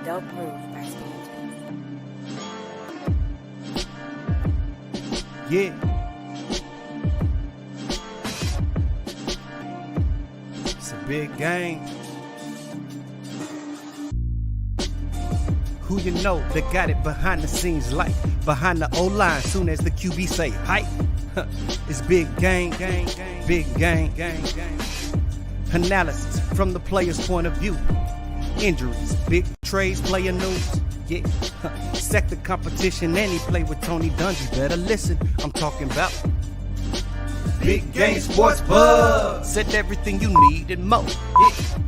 dope move backstage. Yeah. It's a big game. Who you know that got it behind the scenes like behind the O-line soon as the QB say hype? It's big game, big game. Analysis from the player's point of view. Injuries, big trades, player news. Yeah, sector competition, and he play with Tony Dungy. Better listen, I'm talking about Big Game Sports Buzz. Said everything you need and more. Yeah.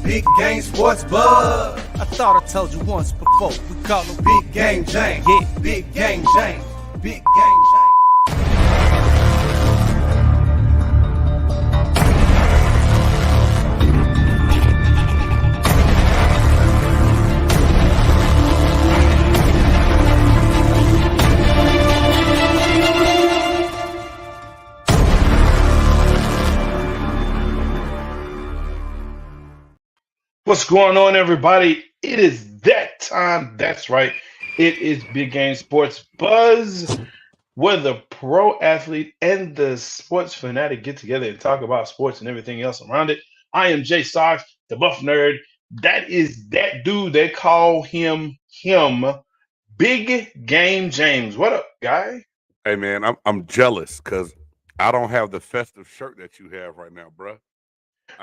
Big Game Sports Buzz. I thought I told you once before. We call him Big Game James. Yeah, Big Game James. Big Game James. What's going on, everybody? It is that time. That's right. It is Big Game Sports Buzz, where the pro athlete and the sports fanatic get together and talk about sports and everything else around it. I am Jay Sox, the buff nerd. That is that dude. They call him Big Game James. What up, guy? Hey, man, I'm jealous because I don't have the festive shirt that you have right now, bro.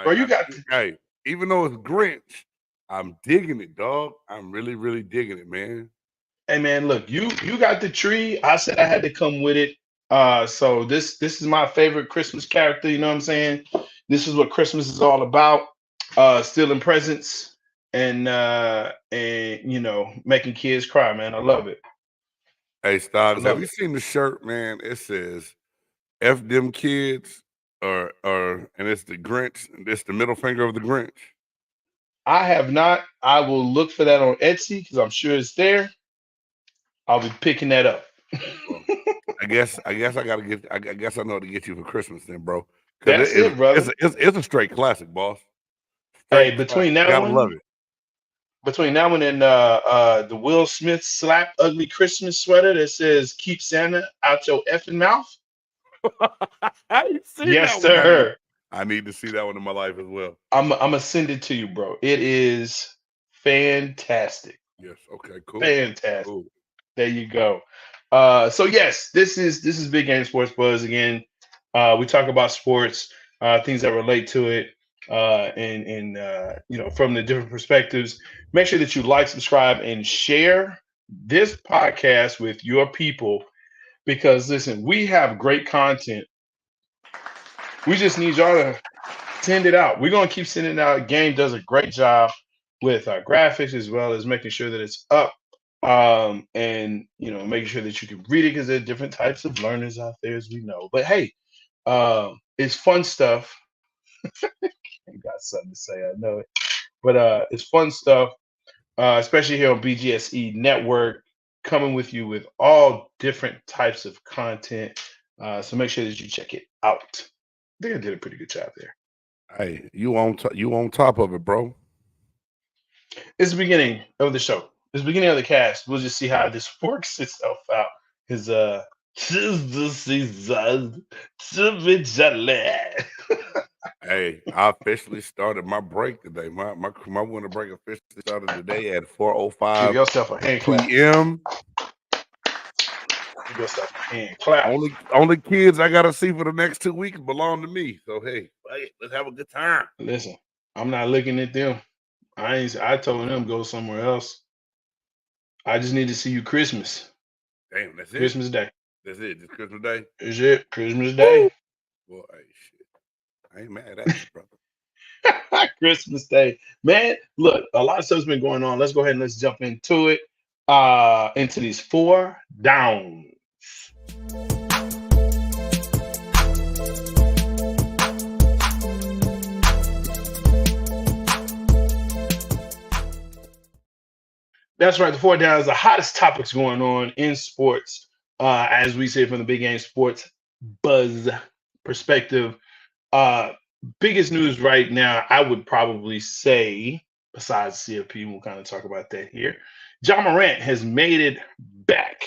Bro, you got hey. Even though it's Grinch, I'm digging it, dog. I'm really, really digging it, man. Hey man, look, you got the tree. I said I had to come with it. So this is my favorite Christmas character, you know what I'm saying? This is what Christmas is all about. Stealing presents and you know, making kids cry, man. I love it. Hey, Stoggs, have you seen the shirt, man? It says F them kids. And it's the Grinch. It's the middle finger of the Grinch. I have not. I will look for that on Etsy because I'm sure it's there. I'll be picking that up. I guess I know how to get you for Christmas then, bro. That's it, brother. It's a straight classic, boss. Hey, between that one, love it. Between that one and the Will Smith slap ugly Christmas sweater that says "Keep Santa out your effing mouth." Yes, sir. I need to see that one in my life as well. I'm gonna send it to you, bro. It is fantastic. Yes. Okay. Cool. Fantastic. Cool. There you go. So yes, this is Big Game Sports Buzz again. We talk about sports, things that relate to it, and you know, from the different perspectives. Make sure that you like, subscribe, and share this podcast with your people. Because listen, we have great content. We just need y'all to send it out. We're gonna keep sending it out. Game does a great job with our graphics as well as making sure that it's up. And you know, making sure that you can read it because there are different types of learners out there, as we know. But hey, it's fun stuff. You got something to say, I know it. But it's fun stuff, especially here on BGSE Network, coming with you with all different types of content. So make sure that you check it out. I think I did a pretty good job there. Hey, you on top of it, bro. It's the beginning of the show. It's the beginning of the cast. We'll just see how this works itself out. Because tis the season to be jolly. Hey, I officially started my break today. My winter break officially started today at 4:05 Give yourself a hand clap. p.m. Give yourself a hand clap. Only kids I gotta see for the next 2 weeks belong to me. So hey, let's have a good time. Listen, I'm not looking at them. I told them go somewhere else. I just need to see you Christmas. Damn, that's it. Christmas Day. That's it. Just Christmas Day. Is it Christmas Day? Well, hey, shit. I ain't mad at you, brother. Christmas Day, man. Look, a lot of stuff's been going on. Let's go ahead and let's jump into it. Into these 4 downs. That's right. The 4 downs, the hottest topics going on in sports, as we say from the Big Game Sports Buzz perspective. Biggest news right now, I would probably say, besides CFP. We'll kind of talk about that here. Ja Morant has made it back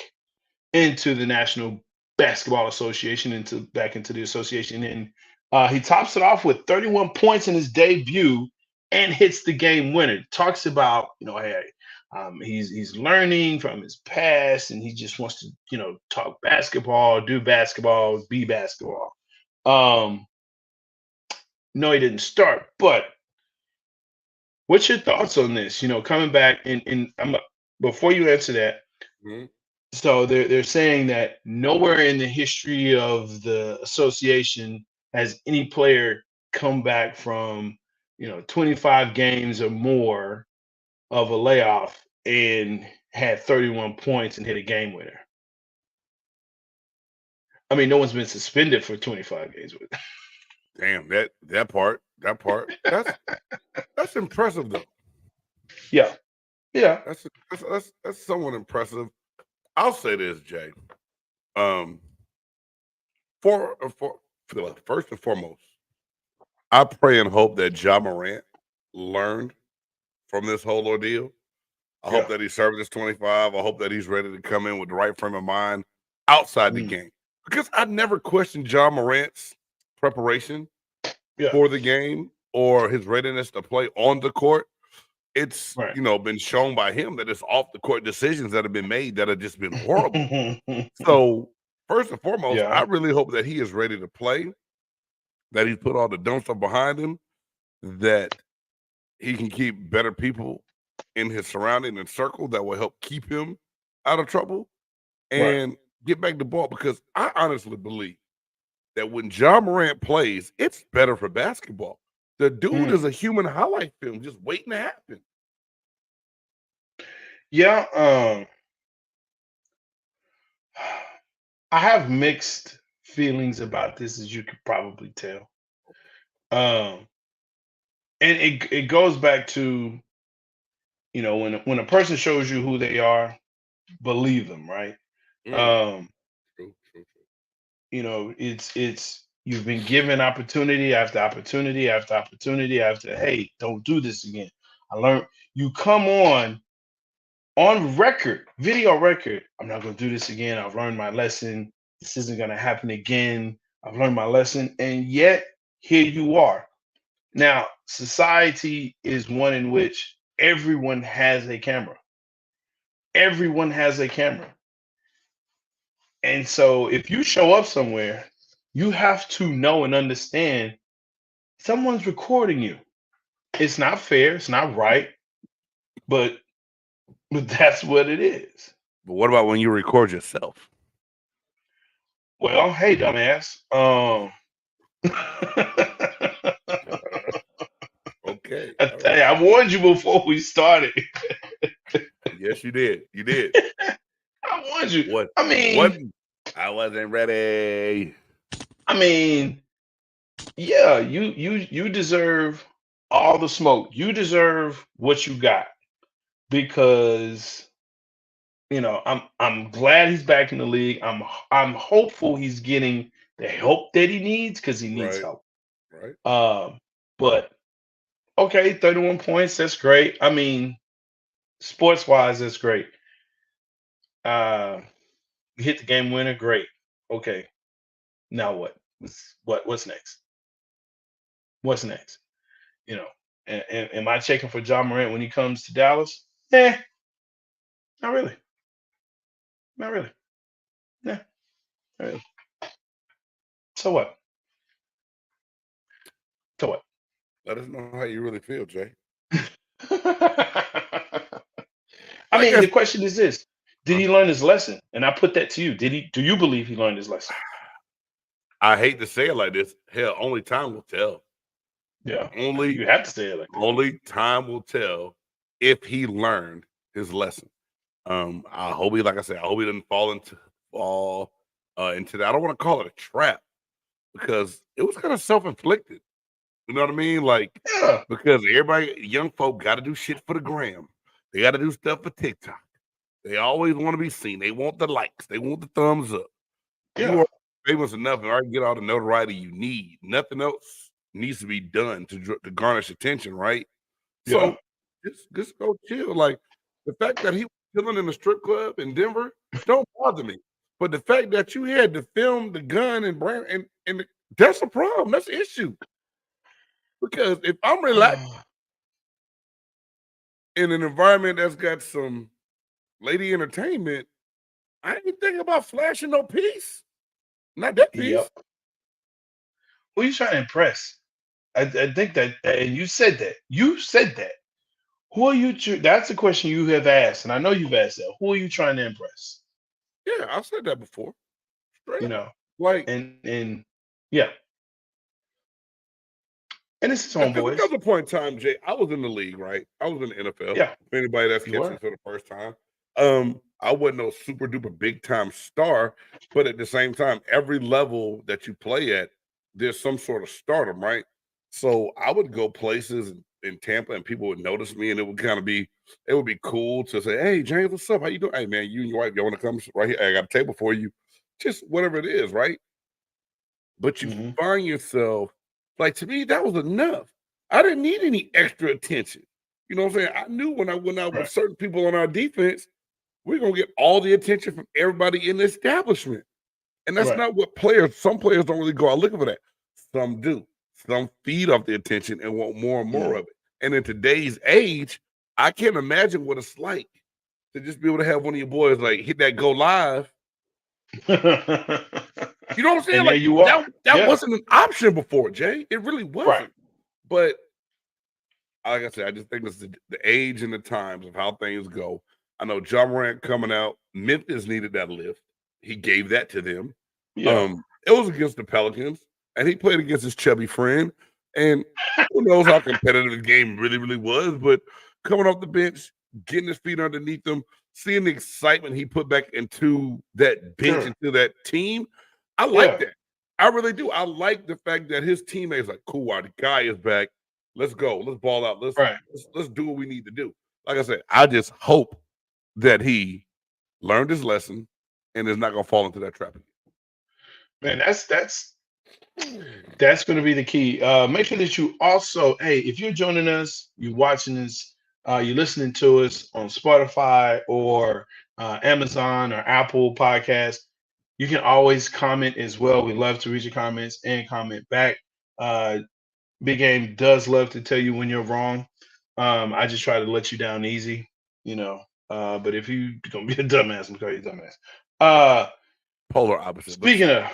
into the National Basketball Association, back into the association, and he tops it off with 31 points in his debut and hits the game winner. Talks about, hey, he's learning from his past, and he just wants to, talk basketball, do basketball, be basketball. No, he didn't start, but what's your thoughts on this? Coming back and before you answer that, Mhm. so they're saying that nowhere in the history of the association has any player come back from 25 games or more of a layoff and had 31 points and hit a game winner. I mean, no one's been suspended for 25 games with. Damn, that part. That's impressive though. Yeah. That's somewhat impressive. I'll say this, Jay. For first and foremost, I pray and hope that Ja Morant learned from this whole ordeal. I hope that he served his 25. I hope that he's ready to come in with the right frame of mind outside the game. Because I never questioned Ja Morant's preparation for the game or his readiness to play on the court. It's been shown by him that it's off the court decisions that have been made that have just been horrible. So first and foremost, I really hope that he is ready to play, that he's put all the dumb stuff behind him, that he can keep better people in his surrounding and circle that will help keep him out of trouble and get back the ball. Because I honestly believe that when Ja Morant plays, it's better for basketball. The dude is a human highlight film just waiting to happen. Yeah, I have mixed feelings about this, as you could probably tell. And it goes back to, when a person shows you who they are, believe them, right? True. It's you've been given opportunity after opportunity after opportunity after, hey, don't do this again. I learned. You come on record, video record, I'm not going to do this again. I've learned my lesson. This isn't going to happen again. I've learned my lesson. And yet, here you are. Now, society is one in which everyone has a camera. Everyone has a camera. And so if you show up somewhere, you have to know and understand someone's recording you. It's not fair. It's not right. But that's what it is. But what about when you record yourself? Well, hey, dumbass. Okay. I warned you before we started. Yes, you did. You did. I warned you. What? I mean, I wasn't ready. I mean, yeah, you deserve all the smoke. You deserve what you got because I'm glad he's back in the league. I'm hopeful he's getting the help that he needs because he needs help. Right. But okay, 31 points, that's great. I mean, sports wise, that's great. You hit the game winner, great. Okay. Now what? What's next? What's next? Am I checking for Ja Morant when he comes to Dallas? Not really. Not really. Nah, not really. So what? So what? Let us know how you really feel, Jay. I mean, the question is this: did he learn his lesson? And I put that to you. Do you believe he learned his lesson? I hate to say it like this. Hell, only time will tell. Yeah. You have to say it like that. Only time will tell if he learned his lesson. I hope like I said, I hope he doesn't fall into that. I don't want to call it a trap because it was kind of self-inflicted. You know what I mean? Like, because everybody, young folk, got to do shit for the gram. They got to do stuff for TikTok. They always want to be seen. They want the likes. They want the thumbs up. Yeah. You are famous enough and already get all the notoriety you need. Nothing else needs to be done to garnish attention, right? So Just go chill. Like the fact that he was chilling in the strip club in Denver don't bother me. But the fact that you had to film the gun and brand and that's a problem. That's an issue. Because if I'm relaxed in an environment that's got some lady entertainment, I ain't thinking about flashing no piece. Not that piece. Yep. Who are you trying to impress? I think that, and you said that. You said that. Who are you? That's a question you have asked, and I know you've asked that. Who are you trying to impress? Yeah, I've said that before. Straight You up. know, Like, and yeah, and it's his there comes homeboys. a point in time, Jay. I was in the league, right? I was in the NFL. Yeah, For anybody that's you catching were. for the first time, I wasn't no super duper big time star, but at the same time, every level that you play at, there's some sort of stardom, right? So I would go places in Tampa, and people would notice me, and it would be cool to say, "Hey, James, what's up? How you doing? Hey, man, you and your wife, you want to come right here? I got a table for you." Just whatever it is, right? But you Hmm. find yourself like, to me, that was enough. I didn't need any extra attention. You know what I'm saying? I knew when I went out with Right. certain people on our defense, we're gonna get all the attention from everybody in the establishment. And that's Right. not what some players don't really go out looking for that. Some do. Some feed off the attention and want more and more Mm. of it. And in today's age, I can't imagine what it's like to just be able to have one of your boys like hit that go live. You know what I'm saying? And there Like you are. that Yeah. wasn't an option before, Jay. It really Right. wasn't. But like I said, I just think it's the age and the times of how things go. I know Ja Morant coming out. Memphis needed that lift. He gave that to them. Yeah. It was against the Pelicans, and he played against his chubby friend. And who knows how competitive the game really, really was. But coming off the bench, getting his feet underneath him, seeing the excitement he put back into that bench, Sure. into that team, I like Yeah. that. I really do. I like the fact that his teammates like, cool, our guy is back. Let's go. Let's ball out. Right. Let's do what we need to do. Like I said, I just hope that he learned his lesson and is not going to fall into that trap again. Man, that's going to be the key. Make sure that you also, hey, if you're joining us, you're watching us, you're listening to us on Spotify or Amazon or Apple Podcast, you can always comment as well. We love to read your comments and comment back. Uh, Big Game does love to tell you when you're wrong. I just try to let you down easy, you know. But if you're gonna be a dumbass, I'm gonna call you a dumbass. Polar opposite. Speaking of,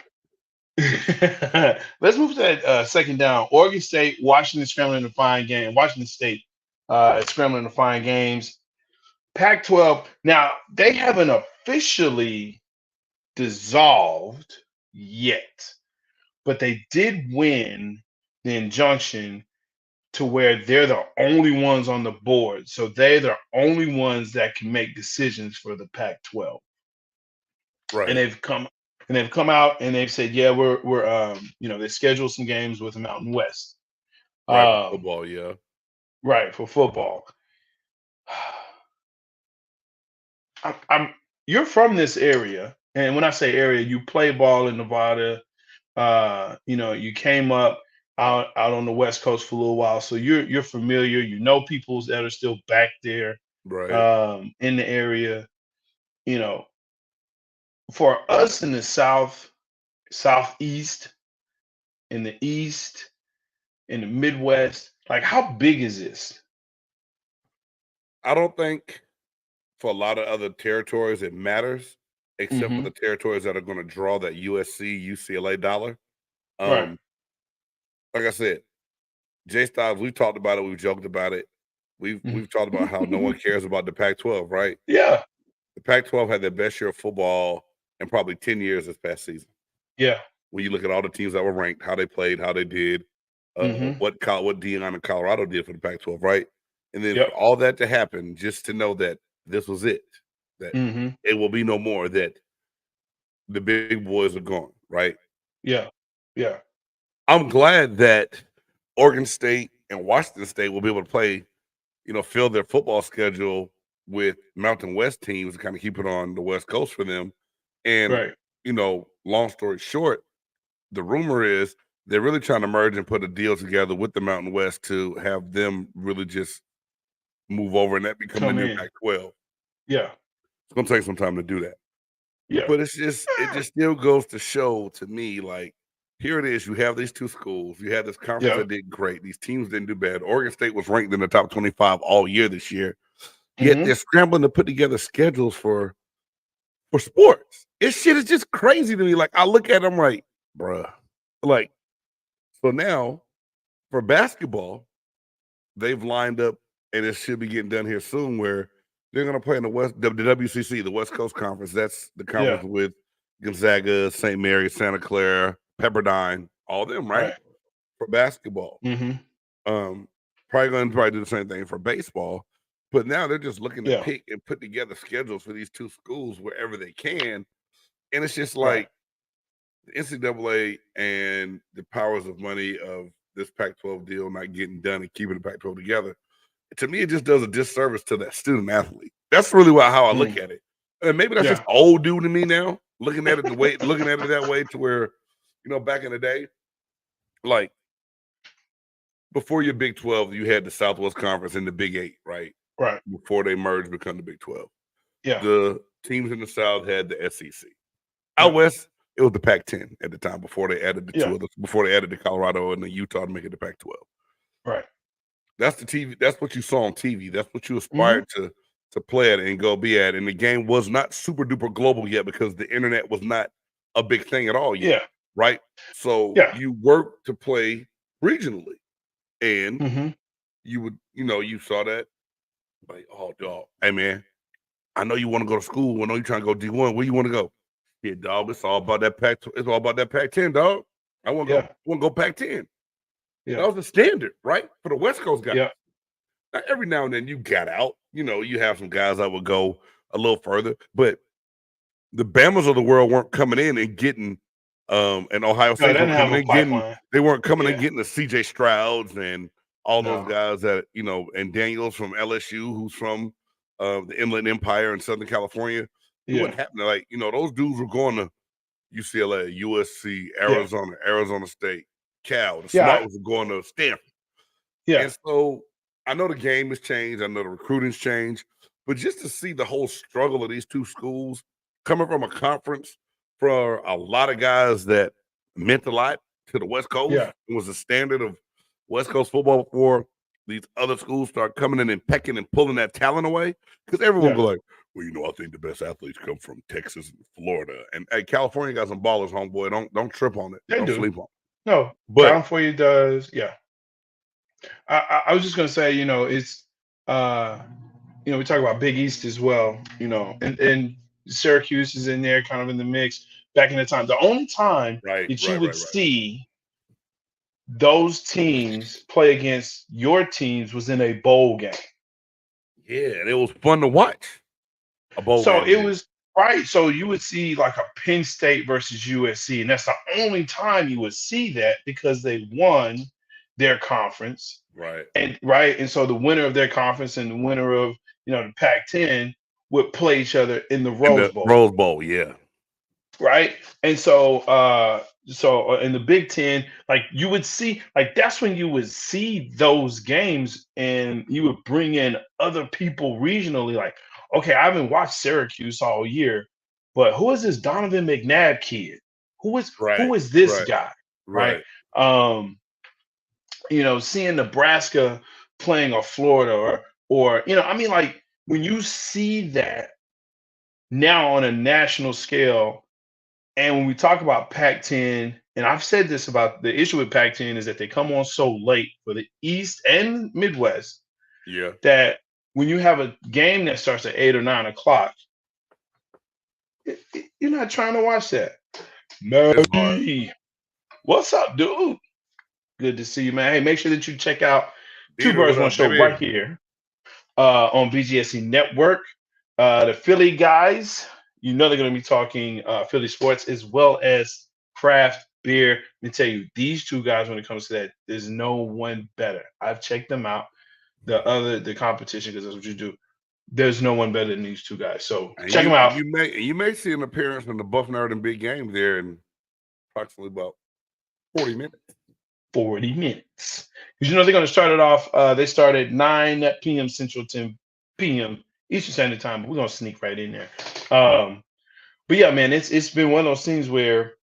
let's move to that second down. Oregon State, Washington scrambling to find game. Washington State scrambling to find games. Pac-12. Now they haven't officially dissolved yet, but they did win the injunction to where they're the only ones on the board. So they're the only ones that can make decisions for the Pac-12. Right. And they've come out and they've said, yeah, we're they scheduled some games with the Mountain West. Right. For Um, football, yeah. right, for football. I'm you're from this area, and when I say area, you play ball in Nevada. You came up out on the West Coast for a little while, so you're familiar. You know people that are still back there Right. in the area. You know, for us in the South, Southeast, in the East, in the Midwest, like how big is this? I don't think for a lot of other territories it matters, except for Hmm. the territories that are going to draw that USC, UCLA dollar. Right. Um, like I said, Jay Styles, we've talked about it, we've joked about it. We've talked about how no one cares about the Pac-12, right? Yeah. The Pac-12 had their best year of football in probably 10 years this past season. Yeah. When you look at all the teams that were ranked, how they played, how they did, Hmm. what Deion and Colorado did for the Pac-12, right? And then Yep. for all that to happen, just to know that this was it, that Hmm. it will be no more, that the big boys are gone, right? Yeah. Yeah. I'm glad that Oregon State and Washington State will be able to play, fill their football schedule with Mountain West teams to kind of keep it on the West Coast for them. And, Right. long story short, the rumor is they're really trying to merge and put a deal together with the Mountain West to have them really just move over and that become the new Pac-12. Yeah. It's gonna take some time to do that. Yeah. But it just still goes to show to me, like, here it is. You have these two schools. You had this conference that did great. These teams didn't do bad. Oregon State was ranked in the top 25 all year this year. Yet they're scrambling to put together schedules for sports. This shit is just crazy to me. Like, I look at them like, bruh. Like, so now for basketball, they've lined up, and it should be getting done here soon, where they're going to play in the WCC, the West Coast Conference. That's the conference with Gonzaga, St. Mary's, Santa Clara, Pepperdine, all of them, right? For basketball. Probably going to do the same thing for baseball. But now they're just looking to pick and put together schedules for these two schools wherever they can. And it's just like the NCAA and the powers of money of this Pac-12 deal not getting done and keeping the Pac-12 together. To me, it just does a disservice to that student athlete. That's really how I look at it. And maybe that's just old dude to me now, looking at it that way, to where, back in the day, like before your Big 12, you had the Southwest Conference and the Big 8, right? Right. Before they merged, become the Big 12. Yeah. The teams in the South had the SEC. Out West, it was the Pac-10 at the time before they added the two others, before they added the Colorado and the Utah to make it the Pac-12. Right. That's the TV. That's what you saw on TV. That's what you aspired to play at and go be at. And the game was not super duper global yet because the internet was not a big thing at all yet. Right. So you work to play regionally, and you would, you saw that. Like, oh, dog, hey, man, I know you want to go to school. I know you're trying to go D1. Where you want to go? Yeah, dog, it's all about that It's all about that Pac-10, dog. I want to go Pac-10. Yeah. That was the standard, right? For the West Coast guys. Yeah. Now, every now and then you got out. You have some guys that would go a little further. But the Bamas of the world weren't coming in and getting and Ohio State weren't coming in getting, they weren't coming in getting the C.J. Strouds and all those guys that, and Daniels from LSU, who's from the Inland Empire in Southern California. It wasn't happening. Like, those dudes were going to UCLA, USC, Arizona, Arizona State, Cal. The smart ones were going to Stanford. Yeah. And so I know the game has changed. I know the recruiting's changed. But just to see the whole struggle of these two schools coming from a conference for a lot of guys that meant a lot to the West Coast. It was the standard of West Coast football before these other schools start coming in and pecking and pulling that talent away. Because everyone go like, well, I think the best athletes come from Texas and Florida. And hey, California got some ballers, homeboy. Don't trip on it. Don't sleep on it. No, but California does. Yeah. I was just gonna say, it's we talk about Big East as well, and Syracuse is in there, kind of in the mix. Back in the time, the only time that you would see those teams play against your teams was in a bowl game. Yeah, and it was fun to watch. A bowl so game. It was right. So you would see like a Penn State versus USC, and that's the only time you would see that because they won their conference. Right. And so the winner of their conference and the winner of the Pac-10 would play each other in the Rose Bowl. Rose Bowl, yeah. Right. And so in the Big Ten, like you would see, like that's when you would see those games and you would bring in other people regionally, like, okay, I haven't watched Syracuse all year, but who is this Donovan McNabb kid? Who is this guy? Right. Seeing Nebraska playing a Florida or like when you see that now on a national scale, and when we talk about Pac-10, and I've said this about the issue with Pac-10 is that they come on so late for the East and Midwest. Yeah. That when you have a game that starts at 8 or 9 o'clock, you're not trying to watch that. Maggie, what's up, dude? Good to see you, man. Hey, make sure that you check out Two Birds One Show right here on BGSC Network. The Philly guys, they're going to be talking Philly sports as well as craft beer. Let me tell you, these two guys, when it comes to that, there's no one better. I've checked them out. The competition, because that's what you do. There's no one better than these two guys. So check them out. You may see an appearance in the Buff Nerd and Big Game there in approximately about 40 minutes. 40 minutes. Because they're going to start it off. They start at 9 p.m. Central, 10 p.m. Eastern Standard Time, but we're going to sneak right in there. But yeah, man, it's been one of those things where,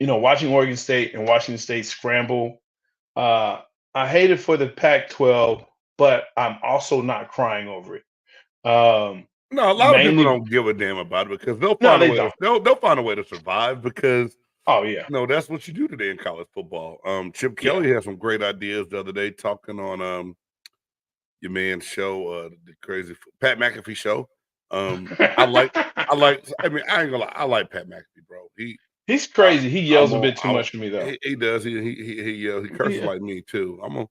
watching Oregon State and Washington State scramble, I hate it for the Pac-12, but I'm also not crying over it. No, a lot of people don't give a damn about it because they'll find a way. They'll find a way to survive because that's what you do today in college football. Chip Kelly had some great ideas the other day talking on your man's show, the crazy Pat McAfee show. I mean, I ain't gonna lie, I like Pat McAfee, bro. He's crazy. He yells a bit too much for me though. He does. He yells. He curses like me too. I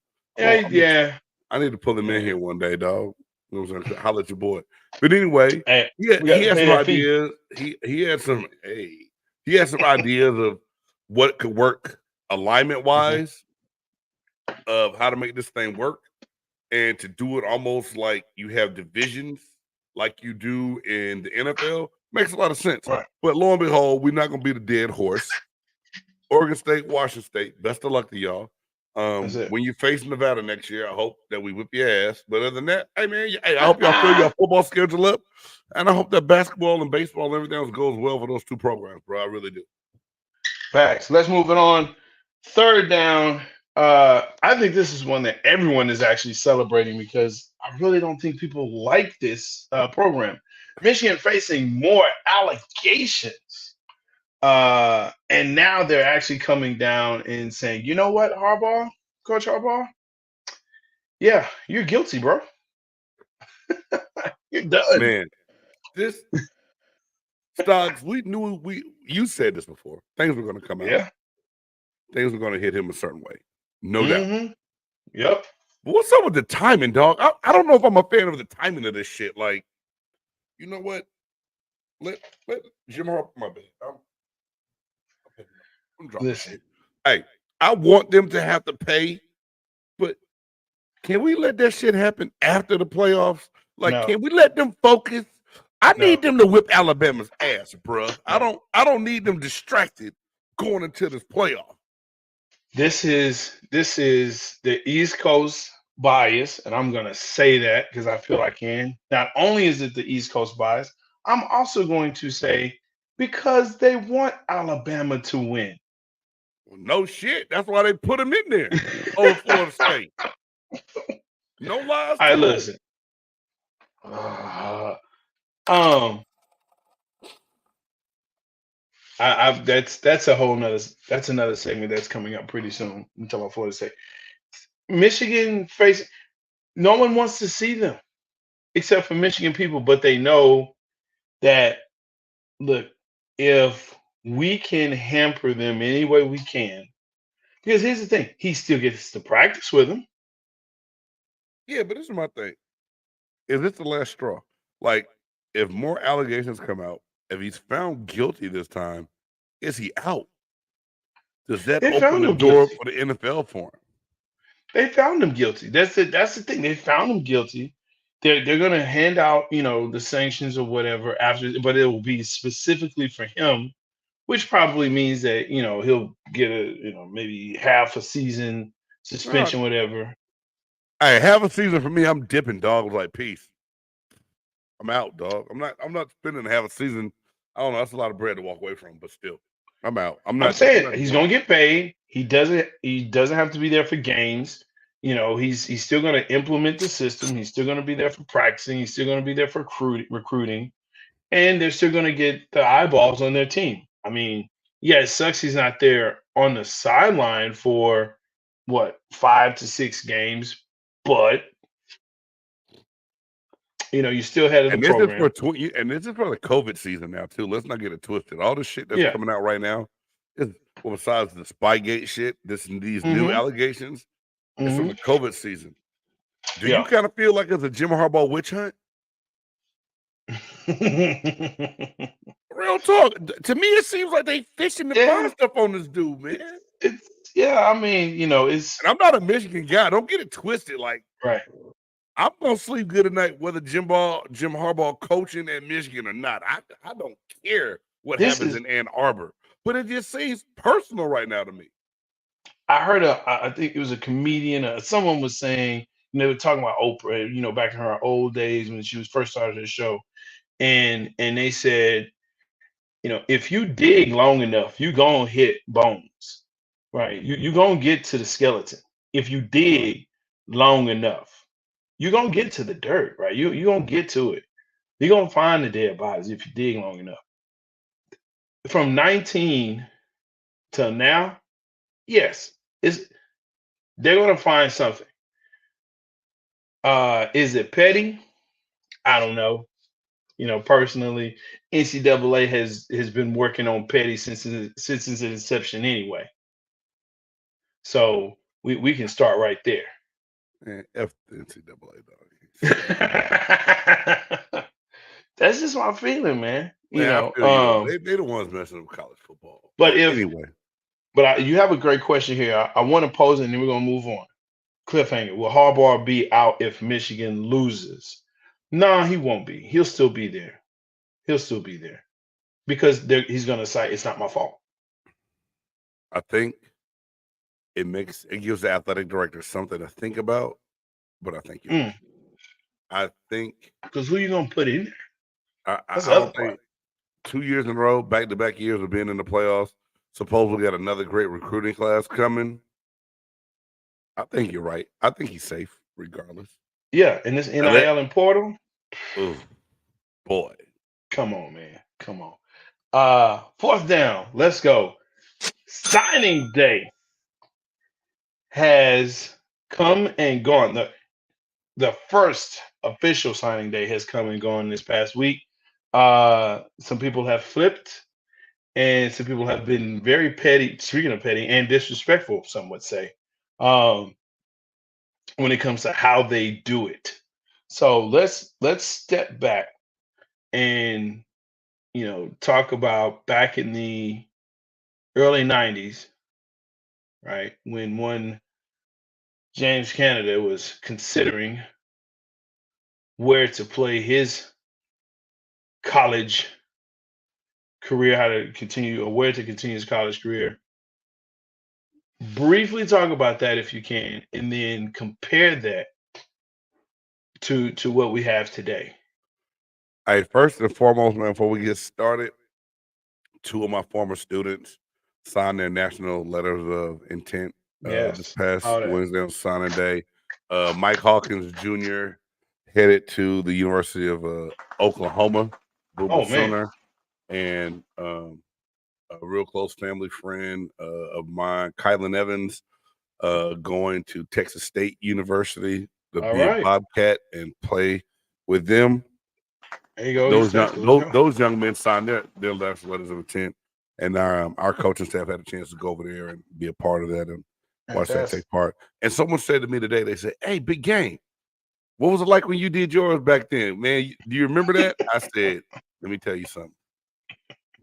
need to pull him in here one day, dog. You know what I'm saying? Holler at your boy. But anyway, he had some ideas. He had some ideas of what could work alignment wise of how to make this thing work and to do it almost like you have divisions like you do in the NFL. Makes a lot of sense. Right. But lo and behold, we're not going to be the dead horse. Oregon State, Washington State, best of luck to y'all. When you face Nevada next year, I hope that we whip your ass. But other than that, hey man, I hope y'all fill your football schedule up, and I hope that basketball and baseball and everything else goes well for those two programs, bro. I really do. Facts. Let's move it on. Third down. I think this is one that everyone is actually celebrating because I really don't think people like this program. Michigan facing more allegations. And now they're actually coming down and saying, you know what, Coach Harbaugh? Yeah, you're guilty, bro. You're done. Man, this Stocks, you said this before. Things were going to come out. Yeah. Things were going to hit him a certain way. No doubt. Yep. But what's up with the timing, dog? I don't know if I'm a fan of the timing of this shit. Like, you know what? Let Jim Harbaugh, my bad. I'm dropping. Listen. Hey, I want them to have to pay, but can we let that shit happen after the playoffs? Like, Can we let them focus? I need them to whip Alabama's ass, bro. I don't need them distracted going into this playoff. This is the East Coast bias, and I'm gonna say that because I feel I can. Not only is it the East Coast bias, I'm also going to say because they want Alabama to win. Well, no shit. That's why they put him in there. Oh, Florida State. No lies. All right, listen. That's a whole nother. That's another segment that's coming up pretty soon. We talk about Florida State, Michigan facing. No one wants to see them, except for Michigan people. But they know that. Look, if we can hamper them any way we can, because here's the thing: he still gets to practice with them. Yeah, but this is my thing. Is this the last straw? Like, if more allegations come out, if he's found guilty this time, is he out? Does that open the door for the NFL for him? They found him guilty. That's the thing. They found him guilty. They're going to hand out, the sanctions or whatever after, but it will be specifically for him, which probably means that, he'll get a, maybe half a season suspension, whatever. Hey, half a season for me, I'm dipping, dog. Like, peace. I'm out, dog. I'm not spending half a season. I don't know. That's a lot of bread to walk away from, but still, I'm out. I'm saying he's going to get paid. He doesn't have to be there for games. He's still going to implement the system. He's still going to be there for practicing. He's still going to be there for recruiting, and they're still going to get the eyeballs on their team. I mean, yeah, it sucks he's not there on the sideline for 5 to 6 games, but you still had the program. This is for the COVID season now too. Let's not get it twisted. All the shit that's coming out right now is, besides the Spygate shit, these new allegations, it's from the COVID season. Do you kind of feel like it's a Jim Harbaugh witch hunt? Real talk. To me, it seems like they fishing to find stuff on this dude, man. I mean, it's. And I'm not a Michigan guy. Don't get it twisted. Like, right. I'm gonna sleep good at night, whether Jim Harbaugh coaching at Michigan or not. I don't care what happens in Ann Arbor, but it just seems personal right now to me. I heard I think it was a comedian, someone was saying, they were talking about Oprah, back in her old days when she was first started her show, and they said, if you dig long enough, you gonna hit bones, right? You gonna get to the skeleton if you dig long enough. You gonna get to the dirt, right? You gonna get to it. You're gonna find the dead bodies if you dig long enough. From 19 till now, yes, it's they're gonna find something. Is it petty? I don't know. Personally, NCAA has been working on petty since its inception anyway. So we can start right there. Man, F the NCAA, dog. That's just my feeling, man. Man, I feel you though. They the ones messing up college football. But anyway, you have a great question here. I want to pose it, and then we're gonna move on. Cliffhanger: will Harbaugh be out if Michigan loses? No, he won't be. He'll still be there. He'll still be there because he's gonna say it's not my fault. I think it gives the athletic director something to think about. But I think you're right. I think because who you gonna put in there? I don't think 2 years in a row, back-to-back years of being in the playoffs. Supposedly got another great recruiting class coming. I think you're right. I think he's safe regardless. Yeah, and this NIL and portal. Oh boy, come on, man, come on. Fourth down. Let's go. Signing day has come and gone. The first official signing day has come and gone this past week. Some people have flipped, and some people have been very petty. Speaking of petty and disrespectful, some would say, when it comes to how they do it. So let's step back and talk about back in the early 90s, right, when one JamesCannida was considering where to play his college career, how to continue, or where to continue his college career. Briefly talk about that if you can, and then compare that to what we have today. All right, first and foremost, man, before we get started, 2 of my former students signed their national letters of intent this past Wednesday on signing day. Mike Hawkins Jr. headed to the University of Oklahoma, Sooner, and a real close family friend of mine, Kylan Evans, going to Texas State University to be a Bobcat and play with them. There you go. Those young men signed their letters of intent, and our coaching staff had a chance to go over there and be a part of that and watch that take part. And someone said to me today, they said, "Hey, Big Game, what was it like when you did yours back then, man? Do you remember that?" I said, "Let me tell you something.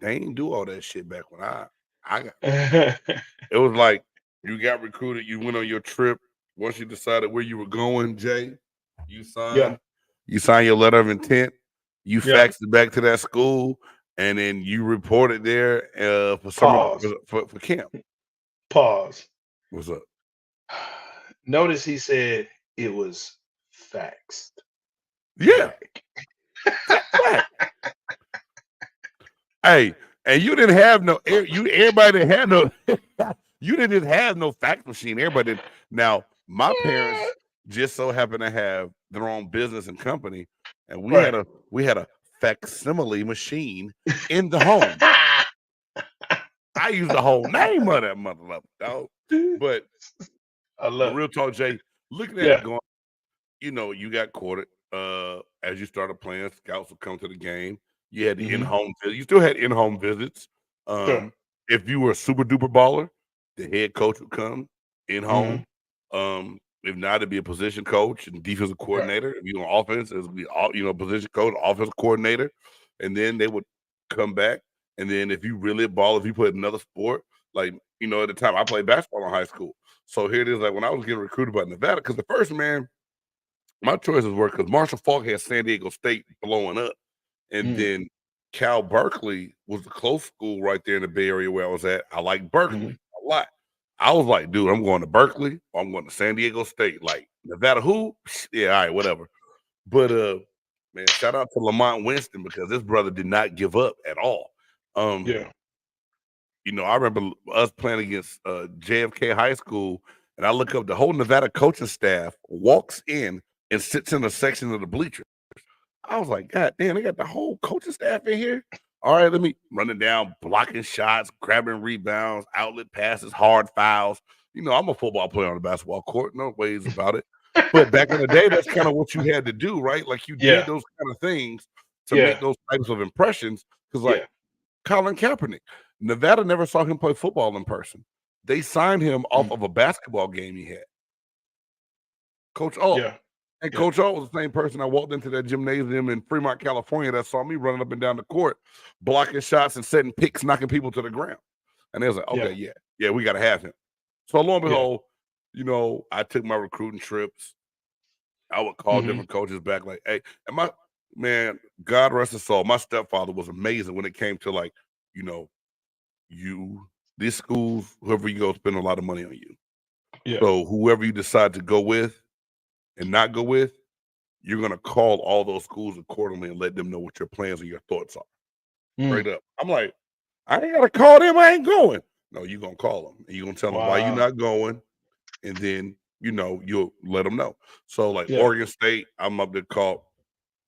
They ain't do all that shit back when I got." It was like you got recruited, you went on your trip. Once you decided where you were going, Jay, you signed. You signed your letter of intent. You faxed it back to that school, and then you reported there for summer for camp. Pause. What's up? Notice he said it was faxed. Yeah. Hey, and you didn't have everybody didn't have no you didn't just have no fax machine. Everybody did. Now, my parents just so happened to have their own business and company, and we had a facsimile machine in the home. I used the whole name of that mother, dog. But I love real talk, Jay, looking at it going, you got courted as you started playing. Scouts would come to the game. You had the in-home visits. You still had in-home visits. If you were a super duper baller, the head coach would come in-home. If not, it'd be a position coach and defensive coordinator. If you're on offense, it would be position coach, offensive coordinator, and then they would come back. And then if you really ball, if you put another sport, like at the time I played basketball in high school. So here it is, like when I was getting recruited by Nevada, because the first man, my choices were because Marshall Faulk had San Diego State blowing up, and then Cal Berkeley was the close school right there in the Bay Area where I was at. I like Berkeley a lot. I was like, dude, I'm going to Berkeley or I'm going to San Diego State. Like, Nevada who? Yeah, all right, whatever. But man, shout out to Lamont Winston because this brother did not give up at all. Yeah. You know, I remember us playing against JFK High School, and I look up the whole Nevada coaching staff walks in and sits in a section of the bleachers. I was like, God damn, they got the whole coaching staff in here. All right, let me run it down, blocking shots, grabbing rebounds, outlet passes, hard fouls. You know, I'm a football player on the basketball court, no ways about it. But back in the day, that's kind of what you had to do, right? Like you did those kind of things to make those types of impressions. Because like Colin Kaepernick, Nevada never saw him play football in person. They signed him off of a basketball game he had. Coach Alt. And Coach Alt was the same person I walked into that gymnasium in Fremont, California that saw me running up and down the court, blocking shots and setting picks, knocking people to the ground. And they was like, okay, yeah, we got to have him. So lo and behold, you know, I took my recruiting trips. I would call different coaches back like, hey, and my man, God rest his soul, my stepfather was amazing when it came to like, you know, these schools, whoever you go, spend a lot of money on you. Yeah. So whoever you decide to go with and not go with, you're going to call all those schools accordingly and let them know what your plans and your thoughts are. Straight up. I'm like, I ain't got to call them. I ain't going. No, you're going to call them. And you're going to tell them why you're not going. And then, you know, you'll let them know. So, like Oregon State, I'm up to call,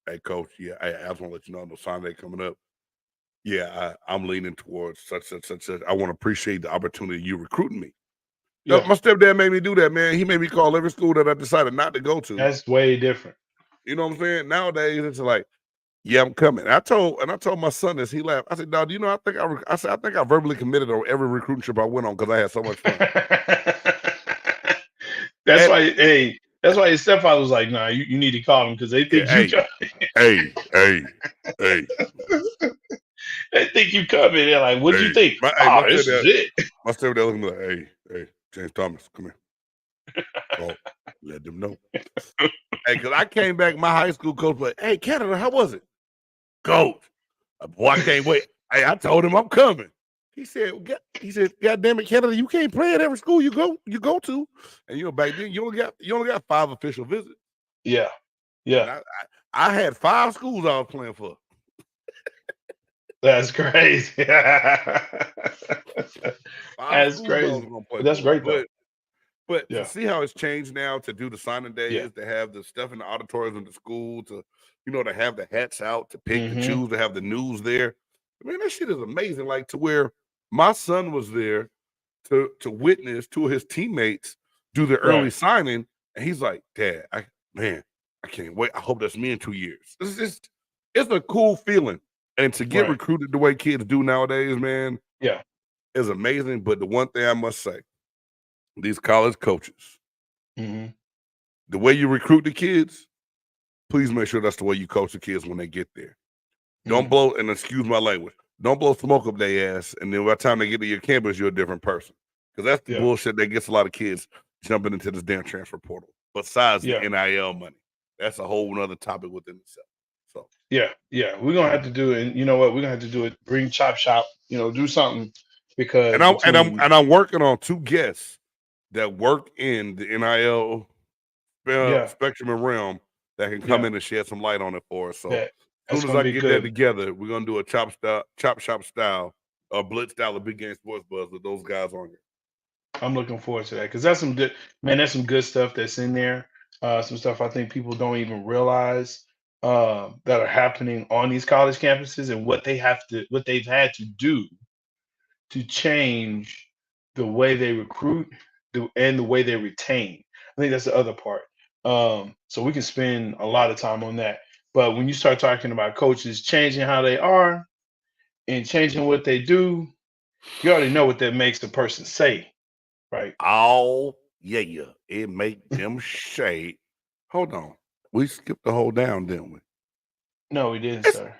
hey, coach, I just want to let you know, no Sunday coming up. Yeah, I'm leaning towards such. I want to appreciate the opportunity you recruiting me. Yeah. My stepdad made me do that, man. He made me call every school that I decided not to go to. That's way different. You know what I'm saying? Nowadays, it's like, yeah, I'm coming. And I told my son this. He laughed. I said, Dad, you know, I think I verbally committed on every recruiting trip I went on because I had so much fun. That's why his stepfather was like, nah, you need to call him because they think you coming. Hey. They think you coming. They're like, what do you think? This is it. My stepdad looking like, hey, James Thomas, come here. Oh, let them know. Hey, because I came back, my high school coach was like, hey, Canada, how was it? Coach. Boy, I can't wait. Hey, I told him I'm coming. He said, God damn it, Canada, you can't play at every school you go to. And you know, back then you only got 5 official visits. Yeah. I had 5 schools I was playing for. That's crazy. That's crazy. That's great though. But to see how it's changed now, to do the signing days, to have the stuff in the auditoriums in the school, to to have the hats out, to pick and choose, to have the news there. I mean, that shit is amazing. Like to where my son was there to witness 2 of his teammates do the early signing, and he's like, Dad, I can't wait. I hope that's me in 2 years. It's a cool feeling. And to get recruited the way kids do nowadays, man, is amazing. But the one thing I must say, these college coaches, the way you recruit the kids, please make sure that's the way you coach the kids when they get there. Don't blow, and excuse my language, don't blow smoke up their ass, and then by the time they get to your campus, you're a different person. Because that's the bullshit that gets a lot of kids jumping into this damn transfer portal. Besides the NIL money, that's a whole nother topic within itself. So we're gonna have to do it. And you know what? We're gonna have to do it. Bring Chop Shop. Do something because I'm working on 2 guests that work in the NIL spectrum and realm that can come in and shed some light on it for us. So as soon as I get that together, we're gonna do a chop shop style or blitz style of Big Game Sports Buzz with those guys on here. I'm looking forward to that because that's some good That's some good stuff that's in there. Some stuff I think people don't even realize that are happening on these college campuses and what they've had to do to change the way they recruit and the way they retain. I think that's the other part. So we can spend a lot of time on that. But when you start talking about coaches changing how they are and changing what they do, you already know what that makes the person say, right? Oh, yeah. It make them say, hold on. We skipped the whole down, didn't we? No, we didn't, sir.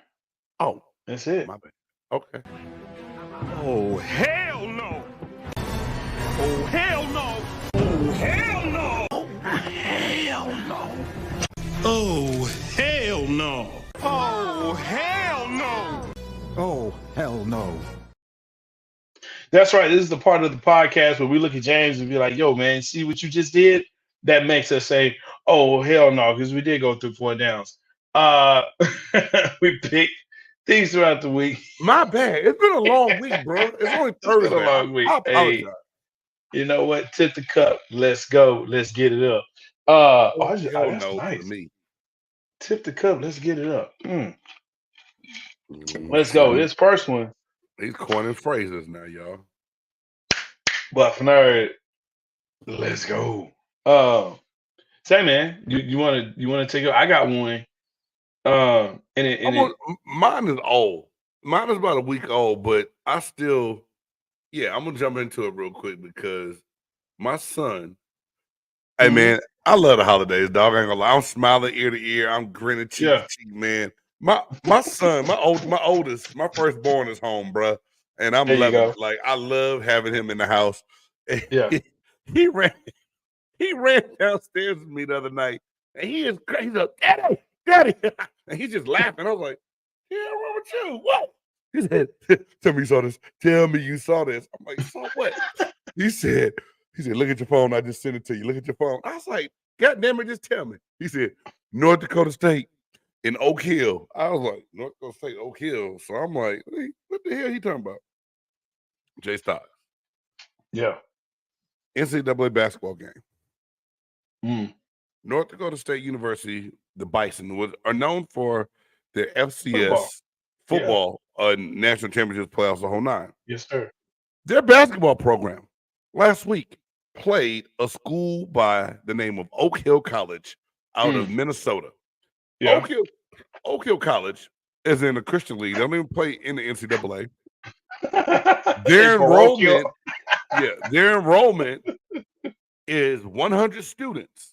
Oh. That's it. My bad. Okay. Oh, hell no. Oh, hell no. Oh, hell no. Oh, hell no. Oh, hell no. Oh, hell no. Oh, hell no. That's right. This is the part of the podcast where we look at James and be like, "Yo, man, see what you just did?" That makes us say, "Oh, hell no," because we did go through 4 downs. Uh, we picked things throughout the week. My bad. It's been a long week, bro. It's only It's been a Thursday. long week. I Hey, apologize. you know what? Tip the cup. Let's go. Let's get it up. Oh, hell That's no to nice. me. Tip the cup. Let's get it up. Let's go. This first one. He's coining phrases now, y'all. But for nerd, let's go. Say, man, you wanna take it? I got one. Mine is old. Mine is about a week old, but I'm gonna jump into it real quick because my son, hey man, I love the holidays, dog. I ain't gonna lie. I'm smiling ear to ear. I'm grinning cheek to cheek, man. My son, my oldest, my firstborn is home, bro, and I'm loving it. Like I love having him in the house. Yeah. he ran downstairs with me the other night, and he's like, Daddy, and he's just laughing. I was like, yeah, wrong with you? What? He said, tell me you saw this. Tell me you saw this. I'm like, saw what? He said, look at your phone. I just sent it to you. Look at your phone. I was like, God damn it, just tell me. He said, North Dakota State in Oak Hill. I was like, North Dakota State, Oak Hill. So I'm like, hey, what the hell he talking about? Jay Stocks. Yeah. NCAA basketball game. North Dakota State University, the Bison, are known for their FCS football national championships playoffs, the whole nine. Yes, sir. Their basketball program last week played a school by the name of Oak Hill College out of Minnesota. Yeah. Oak Hill College is in the Christian League. They don't even play in the NCAA. Their enrollment is 100 students.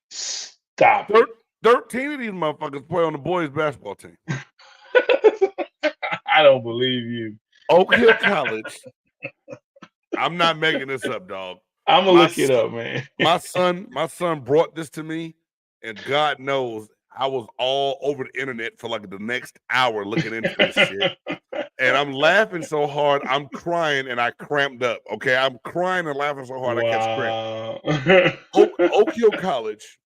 Stop. 13 of these motherfuckers play on the boys' basketball team. I don't believe you. Oak Hill College. I'm not making this up, dog. I'm gonna look it up, man. my son brought this to me, and God knows I was all over the internet for like the next hour looking into this shit. And I'm laughing so hard, I'm crying, and I cramped up. Okay, I'm crying and laughing so hard I catch cramp. Oak Hill College,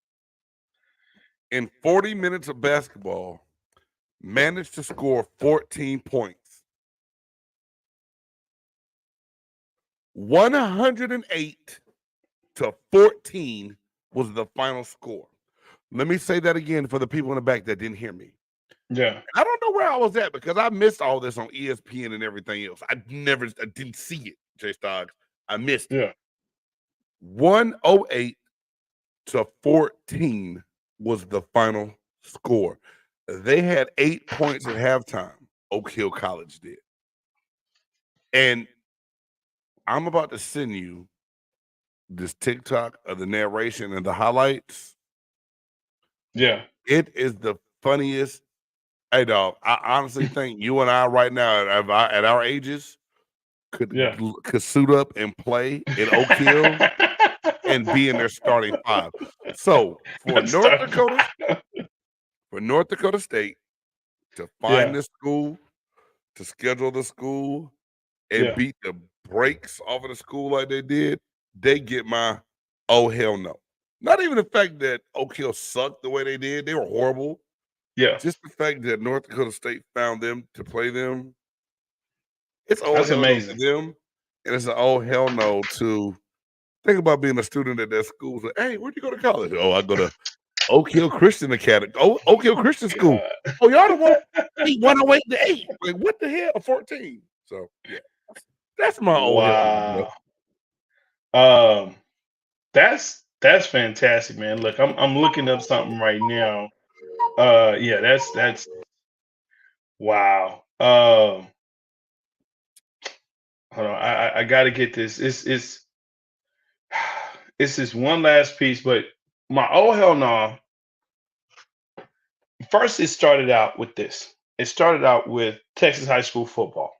in 40 minutes of basketball, managed to score 14 points. 108 to 14 was the final score. Let me say that again for the people in the back that didn't hear me. Yeah. I don't know where I was at because I missed all this on ESPN and everything else. I didn't see it, Jay Stoggs. I missed it. 108 to 14 was the final score. They had 8 points at halftime. Oak Hill College did. And I'm about to send you this TikTok of the narration and the highlights. Yeah. It is the funniest. Hey, dog, I honestly think you and I right now at our ages could suit up and play in Oak Hill and be in their starting five. So for North Dakota State to find this school, to schedule the school, and beat the brakes off of the school like they did, they get my oh hell no. Not even the fact that Oak Hill sucked the way they did; they were horrible. Yeah, just the fact that North Dakota State found them to play them. It's that's amazing. No to them, and it's an oh hell no to think about being a student at that school. Like, hey, where'd you go to college? Oh, I go to Oak Hill Christian Academy. Oh, Oak Hill Christian School. Oh, y'all don't want 108 to 8. Like, what the hell? 14. So yeah, that's my old hell. That's fantastic, man. Look, I'm looking up something right now. That's wow. Hold on, I gotta get this. It's this one last piece, but my oh hell no. First, it started out with this. It started out with Texas high school football.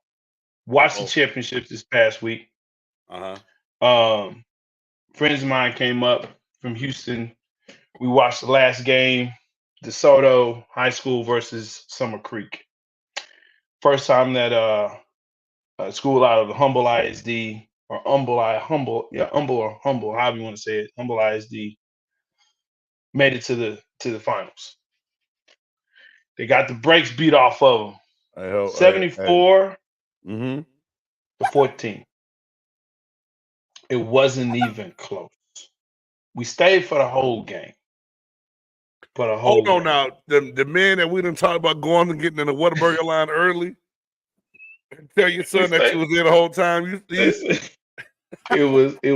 Watched the championships this past week. Friends of mine came up from Houston. We watched the last game, DeSoto High School versus Summer Creek. First time that a school out of the Humble ISD or Humble, however you want to say it, Humble ISD, made it to the finals. They got the brakes beat off of them, 74 Mm-hmm. to 14. It wasn't even close. We stayed for the whole game. For the whole Hold on game. now. The man that we done talked about going and getting in the Whataburger line early. Tell your son that you was there the whole time. It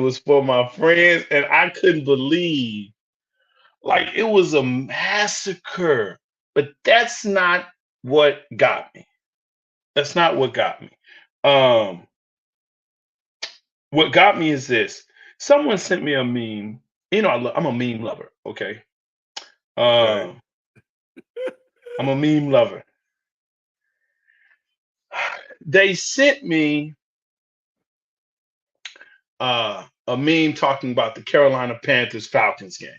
was for my friends, and I couldn't believe, like, it was a massacre. But that's not what got me. That's not what got me. What got me is this. Someone sent me a meme. You know, I'm a meme lover. Okay. Okay. I'm a meme lover. They sent me a meme talking about the Carolina Panthers Falcons game.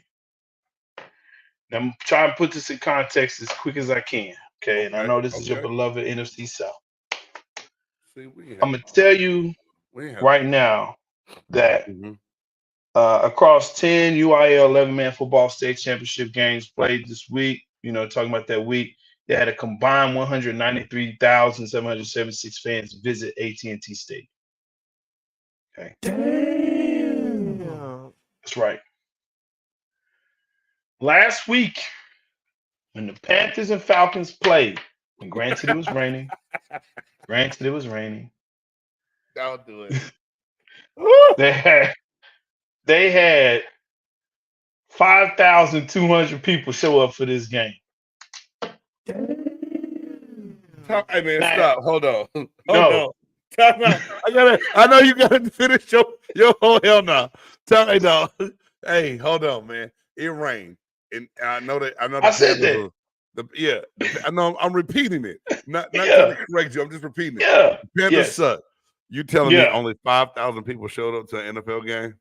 Now, I'm trying to put this in context as quick as I can. Okay. And I know this is your beloved NFC South. See, I'm going to tell you right now that across 10 UIL 11-man football state championship games played this week, you know, talking about that week, they had a combined 193,776 fans visit AT&T Stadium. Okay. Damn. That's right. Last week, when the Panthers and Falcons played, and granted it was raining, Don't do it. They had 5,200 people show up for this game. Hey man, stop. Hold on. Hold on. I know you gotta finish your whole hell no. Hey, no. Hey, hold on, man. It rained. And I know that I said that. I know I'm repeating it. Not trying to correct you. I'm just repeating it. Yeah. The Panthers suck. You telling me only 5,000 people showed up to an NFL game?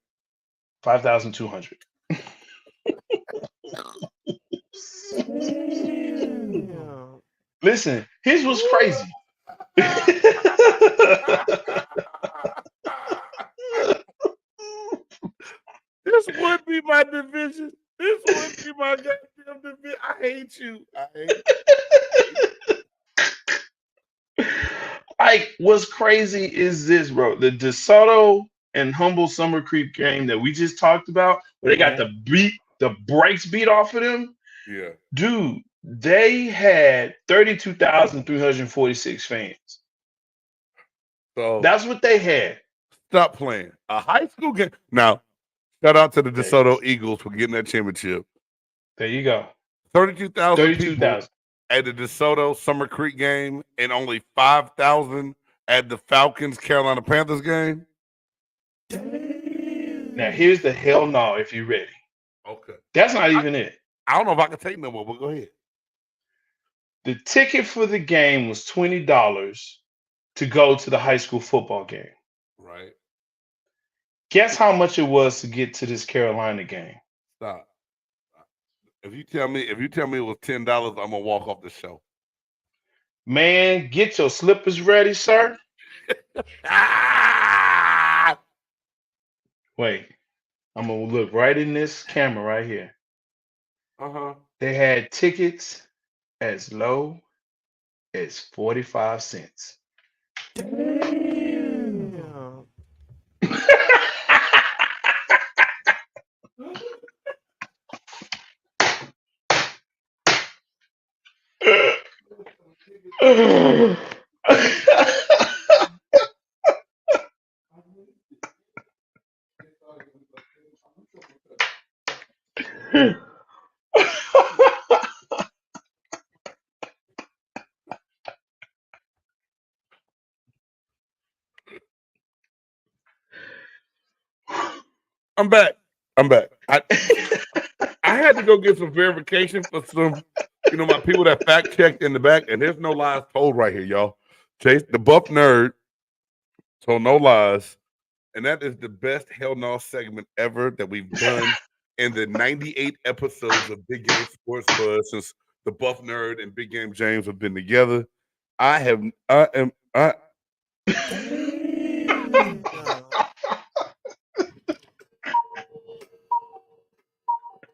5,200. Listen, his was crazy. This would be my division. This would be my goddamn division. I hate you. Like, what's crazy is this, bro. The DeSoto and Humble Summer Creek game that we just talked about, where they got the brakes beat off of them. Yeah. Dude, they had 32,346 fans. So that's what they had. Stop playing. A high school game. Now, shout out to the DeSoto Eagles for getting that championship. There you go. 32,000 people at the DeSoto Summer Creek game and only 5,000 at the Falcons Carolina Panthers game. Now, here's the hell no if you're ready. Okay. That's not even it. I don't know if I can take no more, but go ahead. The ticket for the game was $20 to go to the high school football game. Right. Guess how much it was to get to this Carolina game? Stop. If you tell me it was $10, I'm gonna walk off the show. Man, get your slippers ready, sir. Wait, I'm gonna look right in this camera right here. They had tickets as low as 45 cents. Damn. I'm back. I had to go get some verification for some, my people that fact checked in the back, and there's no lies told right here, y'all. Chase, the Buff Nerd, told no lies, and that is the best Hell No segment ever that we've done in the 98 episodes of Big Game Sports Buzz since the Buff Nerd and Big Game James have been together. Damn.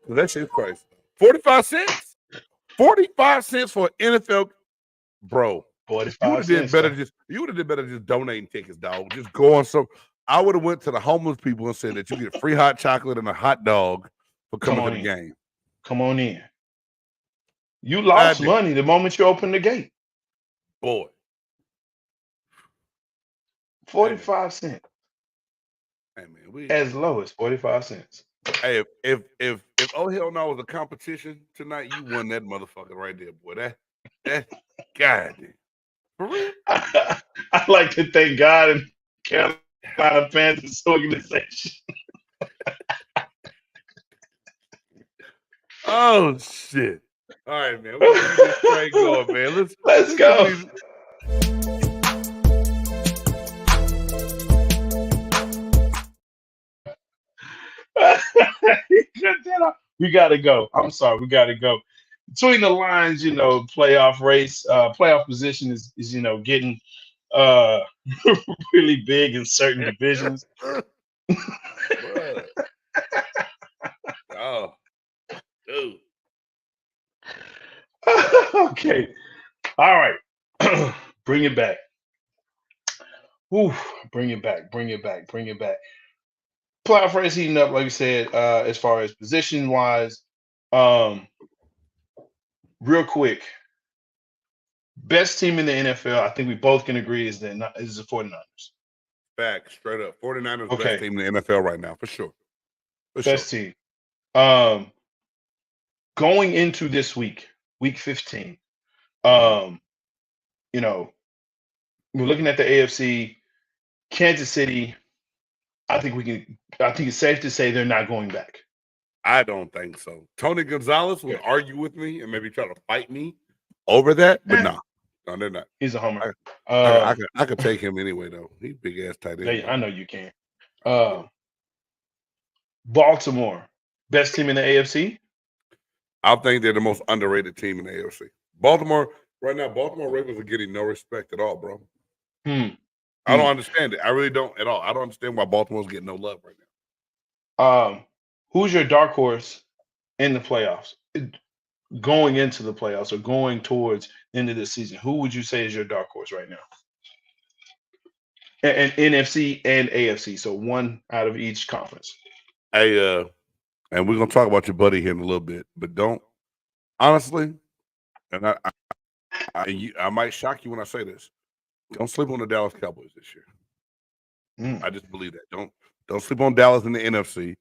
That shit's crazy. 45 cents? 45 cents for an NFL, bro. You would 45 have did cents. better. You would have did better just donating tickets, dog. Just go on some. I would have went to the homeless people and said that you get free hot chocolate and a hot dog for coming to the game. Come on in. You lost money the moment you opened the gate. Boy. 45 cents. Hey man, as low as 45 cents. Hey, if oh hell no was a competition tonight, you won that motherfucker right there, boy. That goddamn. For real? I like to thank God and Carolina Panthers organization. Oh shit! All right, man. We're gonna keep this train going, man. Let's go. We gotta go. I'm sorry, we gotta go. Between the lines, playoff race, playoff position is getting really big in certain divisions. Oh, dude. Okay. All right. Bring it back. Ooh, bring it back. Playoff race heating up, like you said, as far as position wise. Real quick. Best team in the NFL, I think we both can agree, is the 49ers. Back, straight up. 49ers Okay. best team in the NFL right now, for sure. Best team. Going into this week 15, we're looking at the AFC, Kansas City. I think it's safe to say they're not going back. I don't think so. Tony Gonzalez would argue with me and maybe try to fight me over that, but no, they're not. He's a homer. I could take him anyway, though. He's big ass tight end. I know you can. Baltimore, best team in the AFC. I think they're the most underrated team in the AFC. Baltimore Ravens are getting no respect at all, bro. I don't understand it. I really don't at all. I don't understand why Baltimore's getting no love right now. Who's your dark horse in the playoffs? Going into the playoffs or going towards the end of the season, who would you say is your dark horse right now? And NFC and AFC, so one out of each conference. Hey, and we're gonna talk about your buddy here in a little bit, but don't honestly, and I might shock you when I say this. Don't sleep on the Dallas Cowboys this year. I just believe that. Don't sleep on Dallas in the NFC.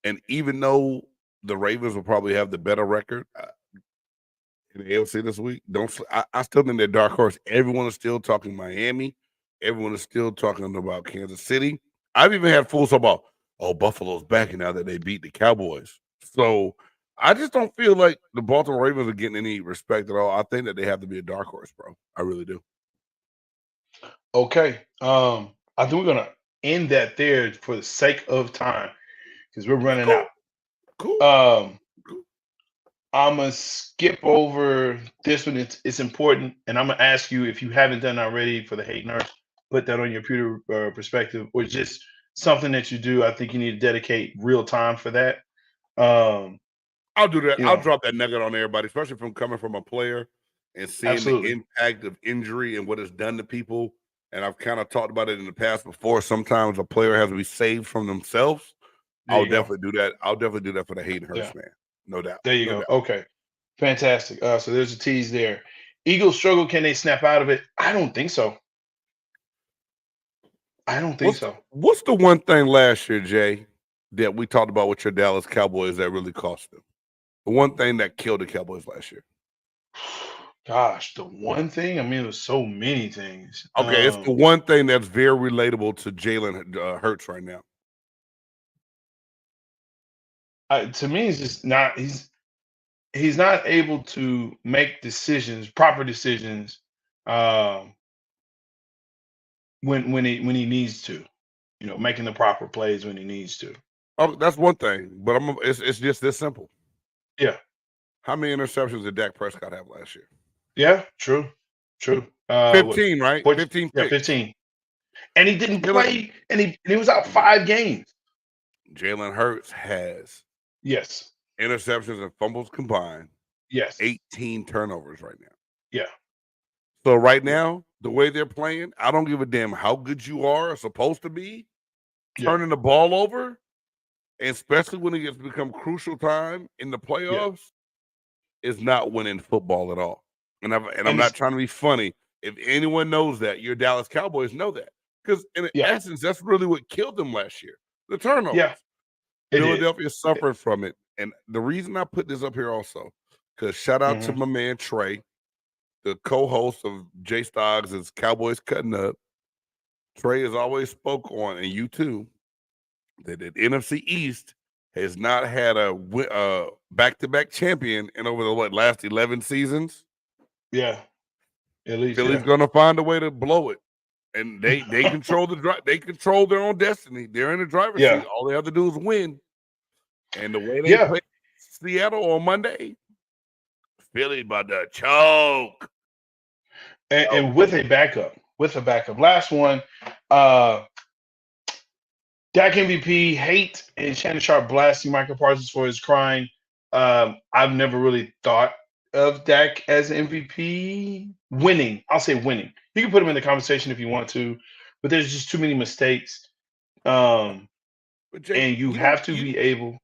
And even though the Ravens will probably have the better record in the AFC this week, I still think they're dark horse. Everyone is still talking Miami. Everyone is still talking about Kansas City. I've even had fools talk about, Buffalo's back now that they beat the Cowboys. So I just don't feel like the Baltimore Ravens are getting any respect at all. I think that they have to be a dark horse, bro. I really do. Okay. I think we're gonna end that there for the sake of time because we're running out. Cool. I'm gonna skip over this one. It's important, and I'm gonna ask you if you haven't done already for the hate nerds, put that on your computer perspective, or just something that you do. I think you need to dedicate real time for that. I'll do that. I'll drop that nugget on everybody, especially from coming from a player and seeing the impact of injury and what it's done to people. And I've kind of talked about it in the past before. Sometimes a player has to be saved from themselves. I'll definitely do that. I'll definitely do that for the Hayden Hurst, man. No doubt. There you go. Doubt. Okay. Fantastic. So there's a tease there. Eagles struggle. Can they snap out of it? I don't think so. What's the one thing last year, Jay, that we talked about with your Dallas Cowboys that really cost them? The one thing that killed the Cowboys last year? Gosh, the one thing? I mean, there's so many things. Okay, it's the one thing that's very relatable to Jalen Hurts right now. To me, it's just not. He's not able to make proper decisions, when he needs to. Making the proper plays when he needs to. Oh, that's one thing, but it's just this simple. Yeah. How many interceptions did Dak Prescott have last year? Yeah, true. 15, right? 14, 15. Yeah, 15. And he didn't play, and he was out 5 games. Jalen Hurts has Yes. interceptions and fumbles combined. Yes. 18 turnovers right now. Yeah. So right now, the way they're playing, I don't give a damn how good you are supposed to be turning the ball over, and especially when it gets to become crucial time in the playoffs, is not winning football at all. And I'm not trying to be funny. If anyone knows that, your Dallas Cowboys know that. Because in essence, that's really what killed them last year. The turnovers. Yeah. Philadelphia suffered from it. And the reason I put this up here also, because shout out to my man Trey, the co-host of Jay Stoggs' Cowboys Cutting Up. Trey has always spoke on, and you too, that the NFC East has not had a back-to-back champion in over the last 11 seasons. Yeah. At least Philly's gonna find a way to blow it. And they control they control their own destiny. They're in the driver's seat. All they have to do is win. And the way they play Seattle on Monday, Philly about to choke. And with a backup. Last one, Dak MVP hate and Shannon Sharp blasting Michael Parsons for his crying. I've never really thought of Dak as MVP winning. I'll say winning. You can put him in the conversation if you want to, but there's just too many mistakes. But Jay, and you have to be able.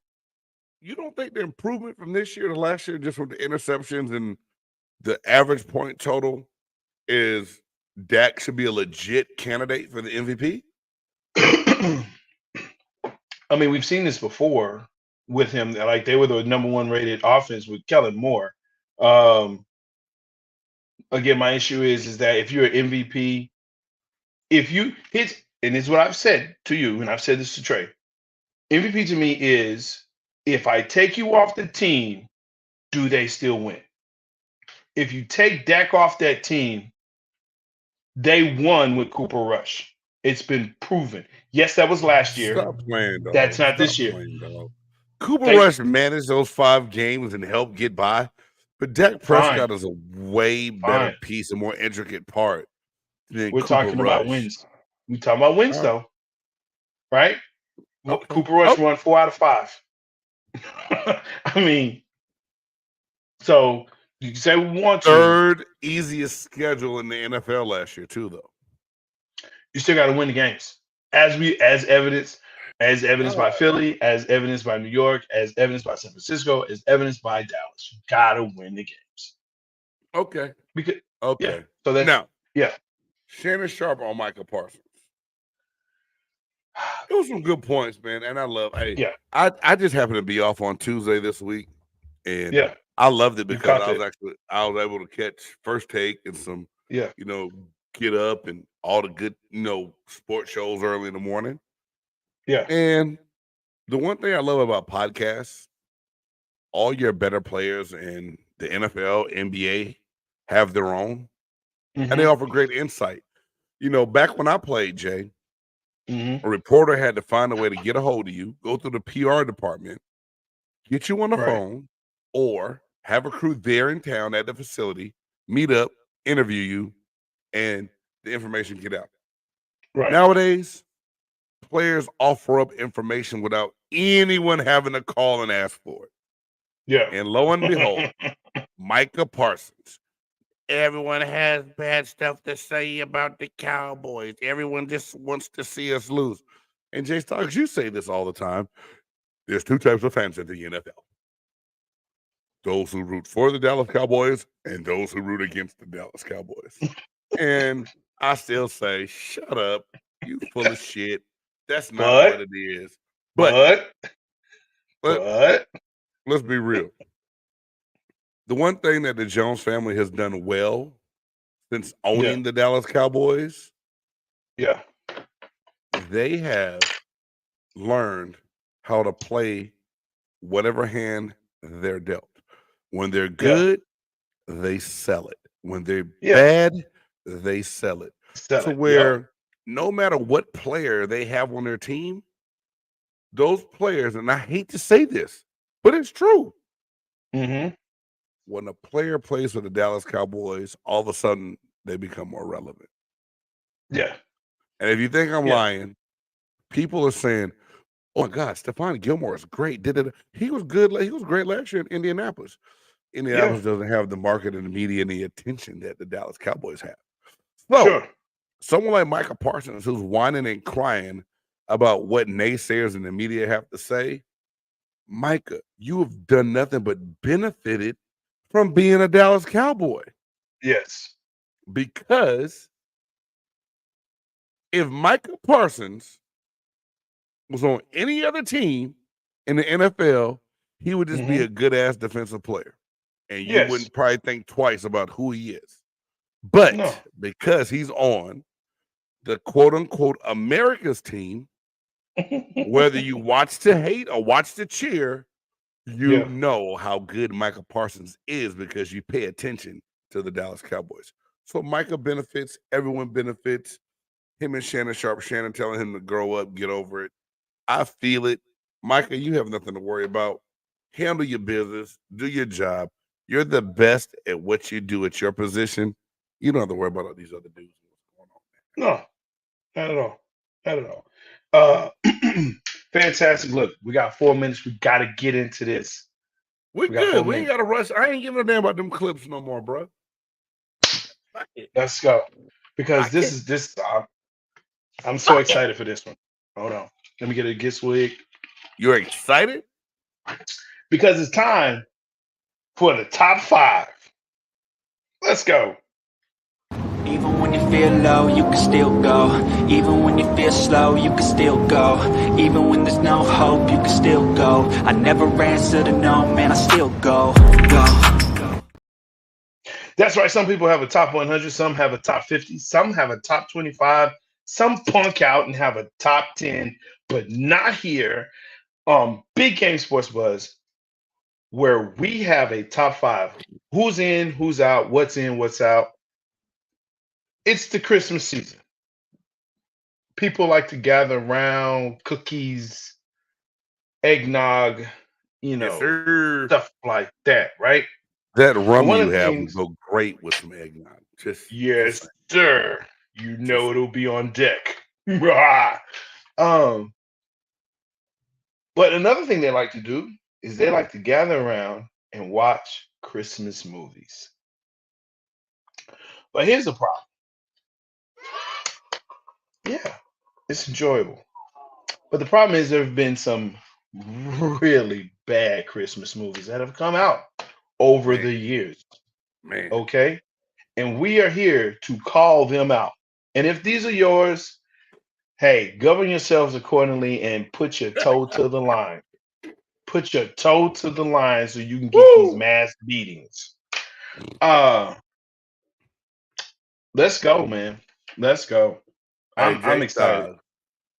You don't think the improvement from this year to last year, just with the interceptions and the average point total, is Dak should be a legit candidate for the MVP? I mean, we've seen this before with him. Like, they were the #1 rated offense with Kellen Moore. Again, my issue is that if you're an MVP, and it's what I've said to you, and I've said this to Trey, MVP to me is, if I take you off the team, do they still win? If you take Dak off that team, they won with Cooper Rush. It's been proven. Yes, that was last year. Stop playing, dog. That's not this year. Cooper Rush managed those 5 games and helped get by, but Dak Prescott is a way better piece, a more intricate part than We're Cooper talking Rush. about wins. We're talking about wins, though. Right? Okay. Cooper Rush won 4 out of 5. I mean, so you can say we want to. Third easiest schedule in the NFL last year, too, though. You still got to win the games, as evidenced by Philly, as evidenced by New York, as evidenced by San Francisco, as evidenced by Dallas. You got to win the games. Okay. So that now, Shannon Sharp on Michael Parsons. It was some good points, man, and I love. I just happened to be off on Tuesday this week, and I loved it because I was able to catch First Take and some, Get Up and all the good, sports shows early in the morning. Yeah. And the one thing I love about podcasts, all your better players in the NFL, NBA have their own, and they offer great insight. Back when I played, Jay, a reporter had to find a way to get a hold of you, go through the PR department, get you on the phone, or have a crew there in town at the facility, meet up, interview you, and the information get out. Right. Nowadays, players offer up information without anyone having to call and ask for it. Yeah. And lo and behold, Micah Parsons. Everyone has bad stuff to say about the Cowboys. Everyone just wants to see us lose. And Jay Stoggs, you say this all the time. There's 2 types of fans in the NFL. Those who root for the Dallas Cowboys and those who root against the Dallas Cowboys. And I still say, shut up. You full of shit. That's not what it is. But let's be real. The one thing that the Jones family has done well since owning the Dallas Cowboys, they have learned how to play whatever hand they're dealt. When they're good, they sell it. When they're bad, they sell it. Where no matter what player they have on their team, those players, and I hate to say this, but it's true. When a player plays for the Dallas Cowboys, all of a sudden they become more relevant. Yeah. And if you think I'm lying, people are saying, "Oh my God, Stephon Gilmore is great." He was good. He was great last year in Indianapolis. Indianapolis doesn't have the market and the media and the attention that the Dallas Cowboys have. So, someone like Micah Parsons, who's whining and crying about what naysayers in the media have to say, Micah, you have done nothing but benefited from being a Dallas Cowboy. Yes. Because if Micah Parsons was on any other team in the NFL, he would just be a good-ass defensive player. And you wouldn't probably think twice about who he is. But because he's on the quote-unquote America's team, whether you watch to hate or watch to cheer, you know how good Micah Parsons is because you pay attention to the Dallas Cowboys. So Micah benefits, everyone benefits. Him and Shannon Sharp, Shannon telling him to grow up, get over it. I feel it. Micah, you have nothing to worry about. Handle your business, do your job. You're the best at what you do at your position. You don't have to worry about all these other dudes. What's going on, man. No, not at all. Not at all. Fantastic. Look, we got 4 minutes. We got to get into this. We good. We ain't got to rush. I ain't giving a damn about them clips no more, bro. Let's go. Because this. I'm so excited for this one. Hold on. Let me get a guess wig. You're excited? Because it's time for the top 5. Let's go. Even when you feel low, you can still go. Even when you feel slow, you can still go. Even when there's no hope, you can still go. I never answer to no, man, I still go. That's right. Some people have a top 100. Some have a top 50. Some have a top 25. Some punk out and have a top 10, but not here on Big Game Sports Buzz, where we have a top 5. Who's in, who's out, what's in, what's out. It's the Christmas season. People like to gather around, cookies, eggnog, stuff like that, right? That rum you have would go great with some eggnog. Yes, sir. You know it'll be on deck. But another thing they like to do is they like to gather around and watch Christmas movies. But here's the problem. Yeah, it's enjoyable. But the problem is there have been some really bad Christmas movies that have come out over the years. Man. Okay? And we are here to call them out. And if these are yours, hey, govern yourselves accordingly and put your toe to the line. Put your toe to the line so you can get these mass beatings. Let's go, man. Let's go. I'm excited.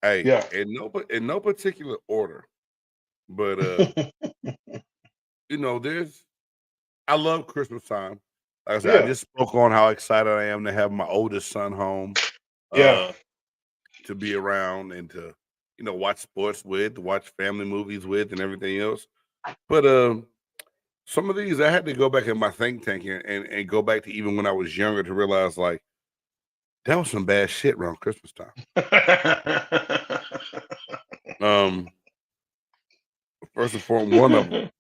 In no particular order, but I love Christmas time. Like I said, I just spoke on how excited I am to have my oldest son home. To be around and to watch sports with, to watch family movies with, and everything else. But some of these I had to go back in my think tank and go back to even when I was younger to realize like that was some bad shit around Christmas time. First and foremost, one of them,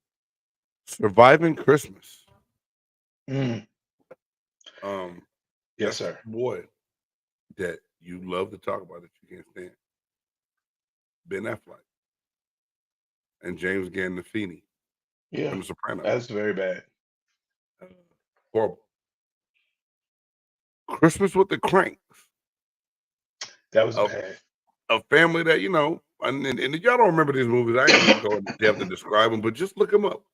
Surviving Christmas. Yes, sir. Boy, that you love to talk about that you can't stand. Ben Affleck and James Gandolfini. Yeah, from The Sopranos. That's very bad. Horrible. Christmas with the Cranks. That was bad. A family that, and if y'all don't remember these movies, I ain't gonna go into depth to describe them, but just look them up.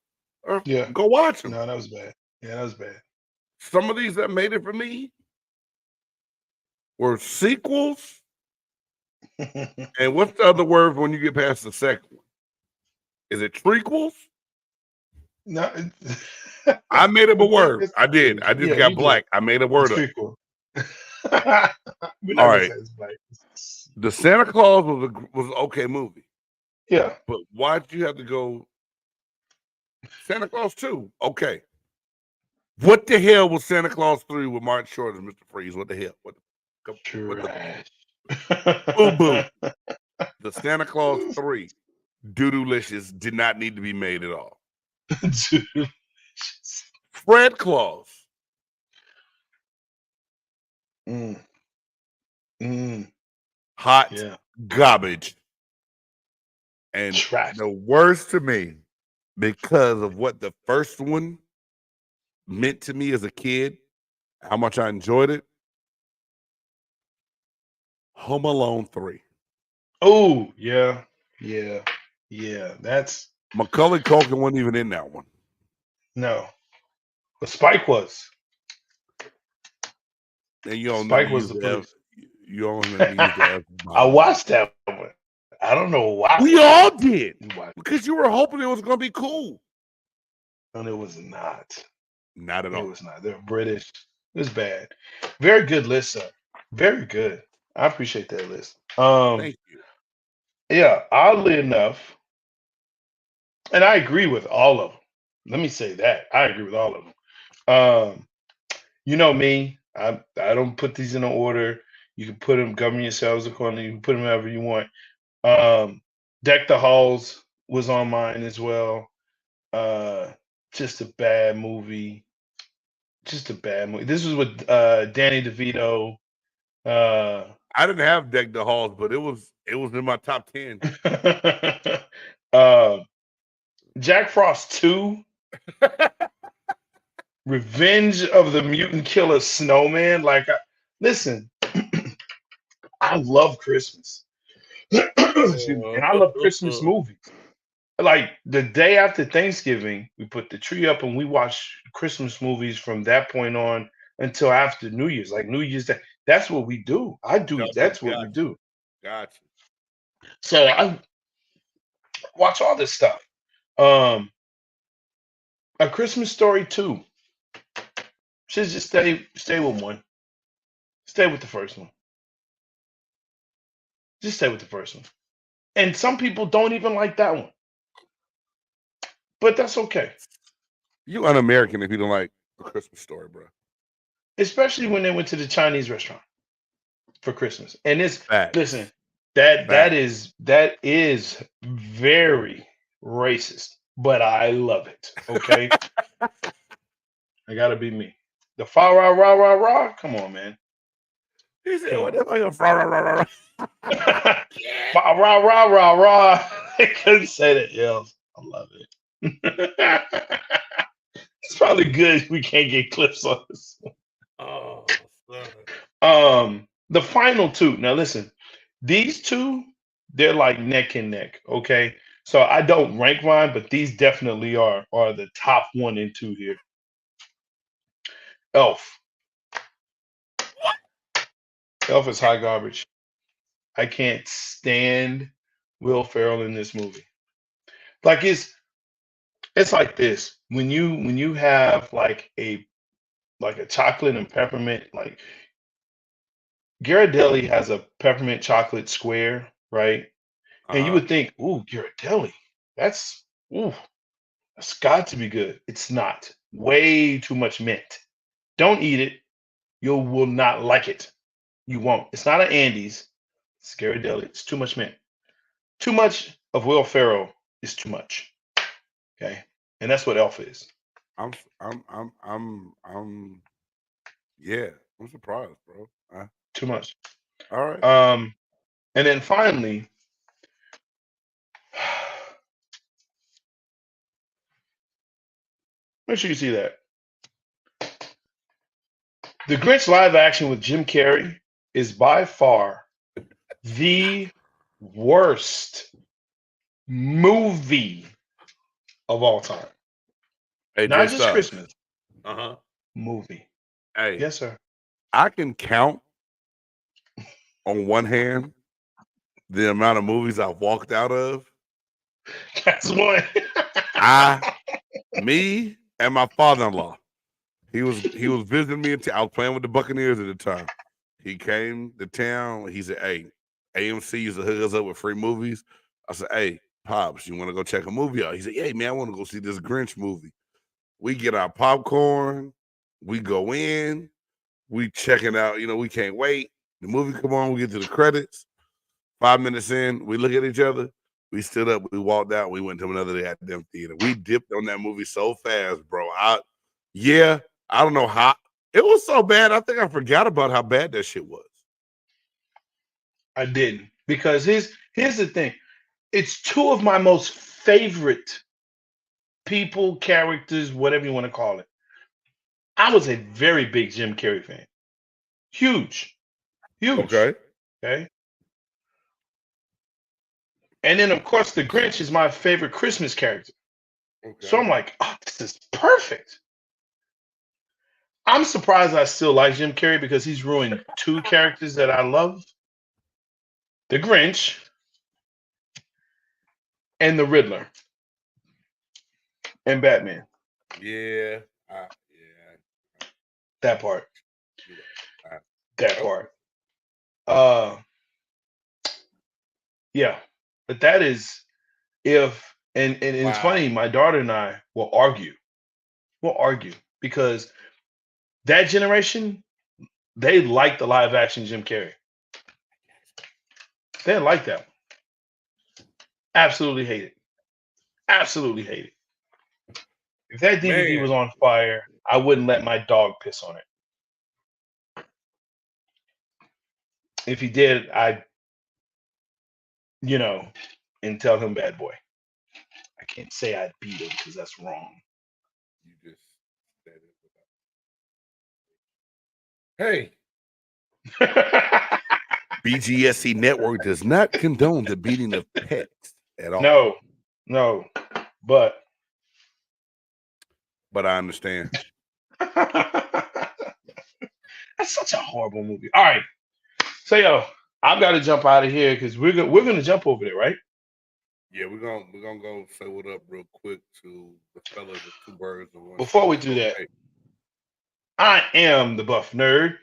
Or go watch them. No, that was bad. Yeah, that was bad. Some of these that made it for me were sequels. And what's the other word when you get past the second one? Is it trequels? No, I made up a word. I did. I just got black. I made a word up. All right. The Santa Claus was an okay movie. Yeah. But why'd you have to go Santa Claus 2? Okay. What the hell was Santa Claus 3 with Martin Short and Mr. Freeze? What the hell? Boo boo. The Santa Claus 3 Doodoo-licious did not need to be made at all. Fred Claus. Hot garbage. And the worst to me, because of what the first one meant to me as a kid, how much I enjoyed it. Home Alone 3. Oh, yeah. That's Macaulay Culkin wasn't even in that one. no. But Spike was. And you don't Spike never was use the the F. police. You don't never use the F. I watched that one. I don't know why. We all did. Because you were hoping it was going to be cool. And it was not. Not at all. It was not. They're British. It was bad. Very good list, sir. Very good. I appreciate that list. Thank you. Yeah, oddly enough, and I agree with all of them. Let me say that. I agree with all of them. You know me. I don't put these in an order. You can put them, govern yourselves accordingly. You can put them however you want. Deck the Halls was on mine as well. Just a bad movie. Just a bad movie. This was with Danny DeVito. I didn't have Deck the Halls, but it was in my top 10. Jack Frost 2. Revenge of the Mutant Killer Snowman. Like, listen, I love Christmas. Excuse me. And I love Christmas movies. Like the day after Thanksgiving, we put the tree up and we watch Christmas movies from that point on until after New Year's. Like New Year's Day. That's what we do. That's what we do. Gotcha. So I watch all this stuff. A Christmas Story 2. Should just stay with one. Stay with the first one. Just stay with the first one. And some people don't even like that one. But that's okay. You un-American if you don't like A Christmas Story, bro. Especially when they went to the Chinese restaurant for Christmas. And it's listen, that is very racist, but I love it. Okay. I gotta be me. The fa ra ra ra ra. Come on, man. He said, what the fuck? Fa ra ra ra ra. Fa ra ra ra ra. I couldn't say that. Yeah, I love it. It's probably good we can't get clips on this one. Oh, the final two. Now listen, these two, they're like neck and neck. Okay, so I don't rank mine, but these definitely are the top 1 and 2 here. Elf. Elf is high garbage. I can't stand Will Ferrell in this movie. Like it's like this. When you have like a chocolate and peppermint, like Ghirardelli has a peppermint chocolate square, right? And you would think, ooh, Ghirardelli, that's got to be good. It's not. Way too much mint. Don't eat it. You will not like it. You won't. It's not an Andes. It's Ghirardelli. It's too much mint. Too much of Will Ferrell is too much. Okay, and that's what Elf is. I'm surprised, bro. Too much. All right. And then finally, make sure you see that. The Grinch live action with Jim Carrey is by far the worst movie of all time. Hey, not just Christmas. Movie. Hey. Yes, sir. I can count on one hand the amount of movies I've walked out of. That's one. Me and my father-in-law. He was visiting me. I was playing with the Buccaneers at the time. He came to town. He said, "Hey, AMC used to hook us up with free movies." I said, "Hey, Pops, you want to go check a movie out?" He said, "Hey, man, I want to go see this Grinch movie." We get our popcorn. We go in. We checking out. We can't wait. The movie come on, we get to the credits. 5 minutes in, we look at each other. We stood up, we walked out, we went to another goddamn theater. We dipped on that movie so fast, bro. I don't know how. It was so bad, I think I forgot about how bad that shit was. I didn't. Because here's the thing. It's two of my most favorite people, characters, whatever you want to call it. I was a very big Jim Carrey fan. Huge. Okay. And then, of course, the Grinch is my favorite Christmas character. Okay. So I'm like, oh, this is perfect. I'm surprised I still like Jim Carrey because he's ruined two characters that I love. The Grinch and the Riddler and Batman. Yeah. That part. Yeah. But that is and it's funny, my daughter and I will argue. Because that generation, they like the live action Jim Carrey. They didn't like that one. Absolutely hate it. If that DVD was on fire, I wouldn't let my dog piss on it. If he did, I'd, and tell him bad boy. I can't say I'd beat him because that's wrong. You just said it without. Hey. BGSC Network does not condone the beating of pets at all. No, but I understand. That's such a horrible movie. All right, so I've got to jump out of here because we're gonna jump over there, right? Yeah, we're gonna go say what up real quick to the fellas with two birds and one. Before we do that, I am the Buff Nerd.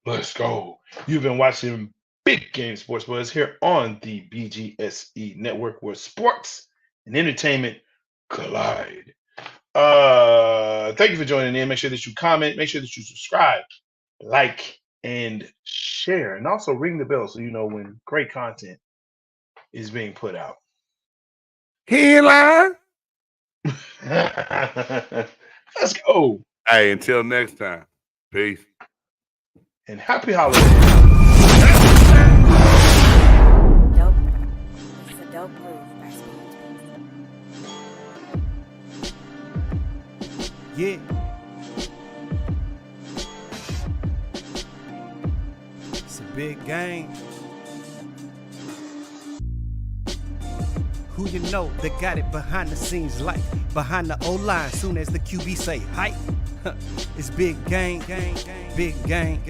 Let's go. You've been watching Big Game Sports Buzz here on the BGSE Network, where sports and entertainment collide. Thank you for joining in. Make sure that you comment. Make sure that you subscribe, like, and share. And also ring the bell so you know when great content is being put out. Headline. Let's go. Hey, until next time. Peace. And happy holidays. Dope. It's a dope move. Yeah. It's a big game. Who you know that got it behind the scenes, like behind the O-line, soon as the QB say hype. It's big game, big game.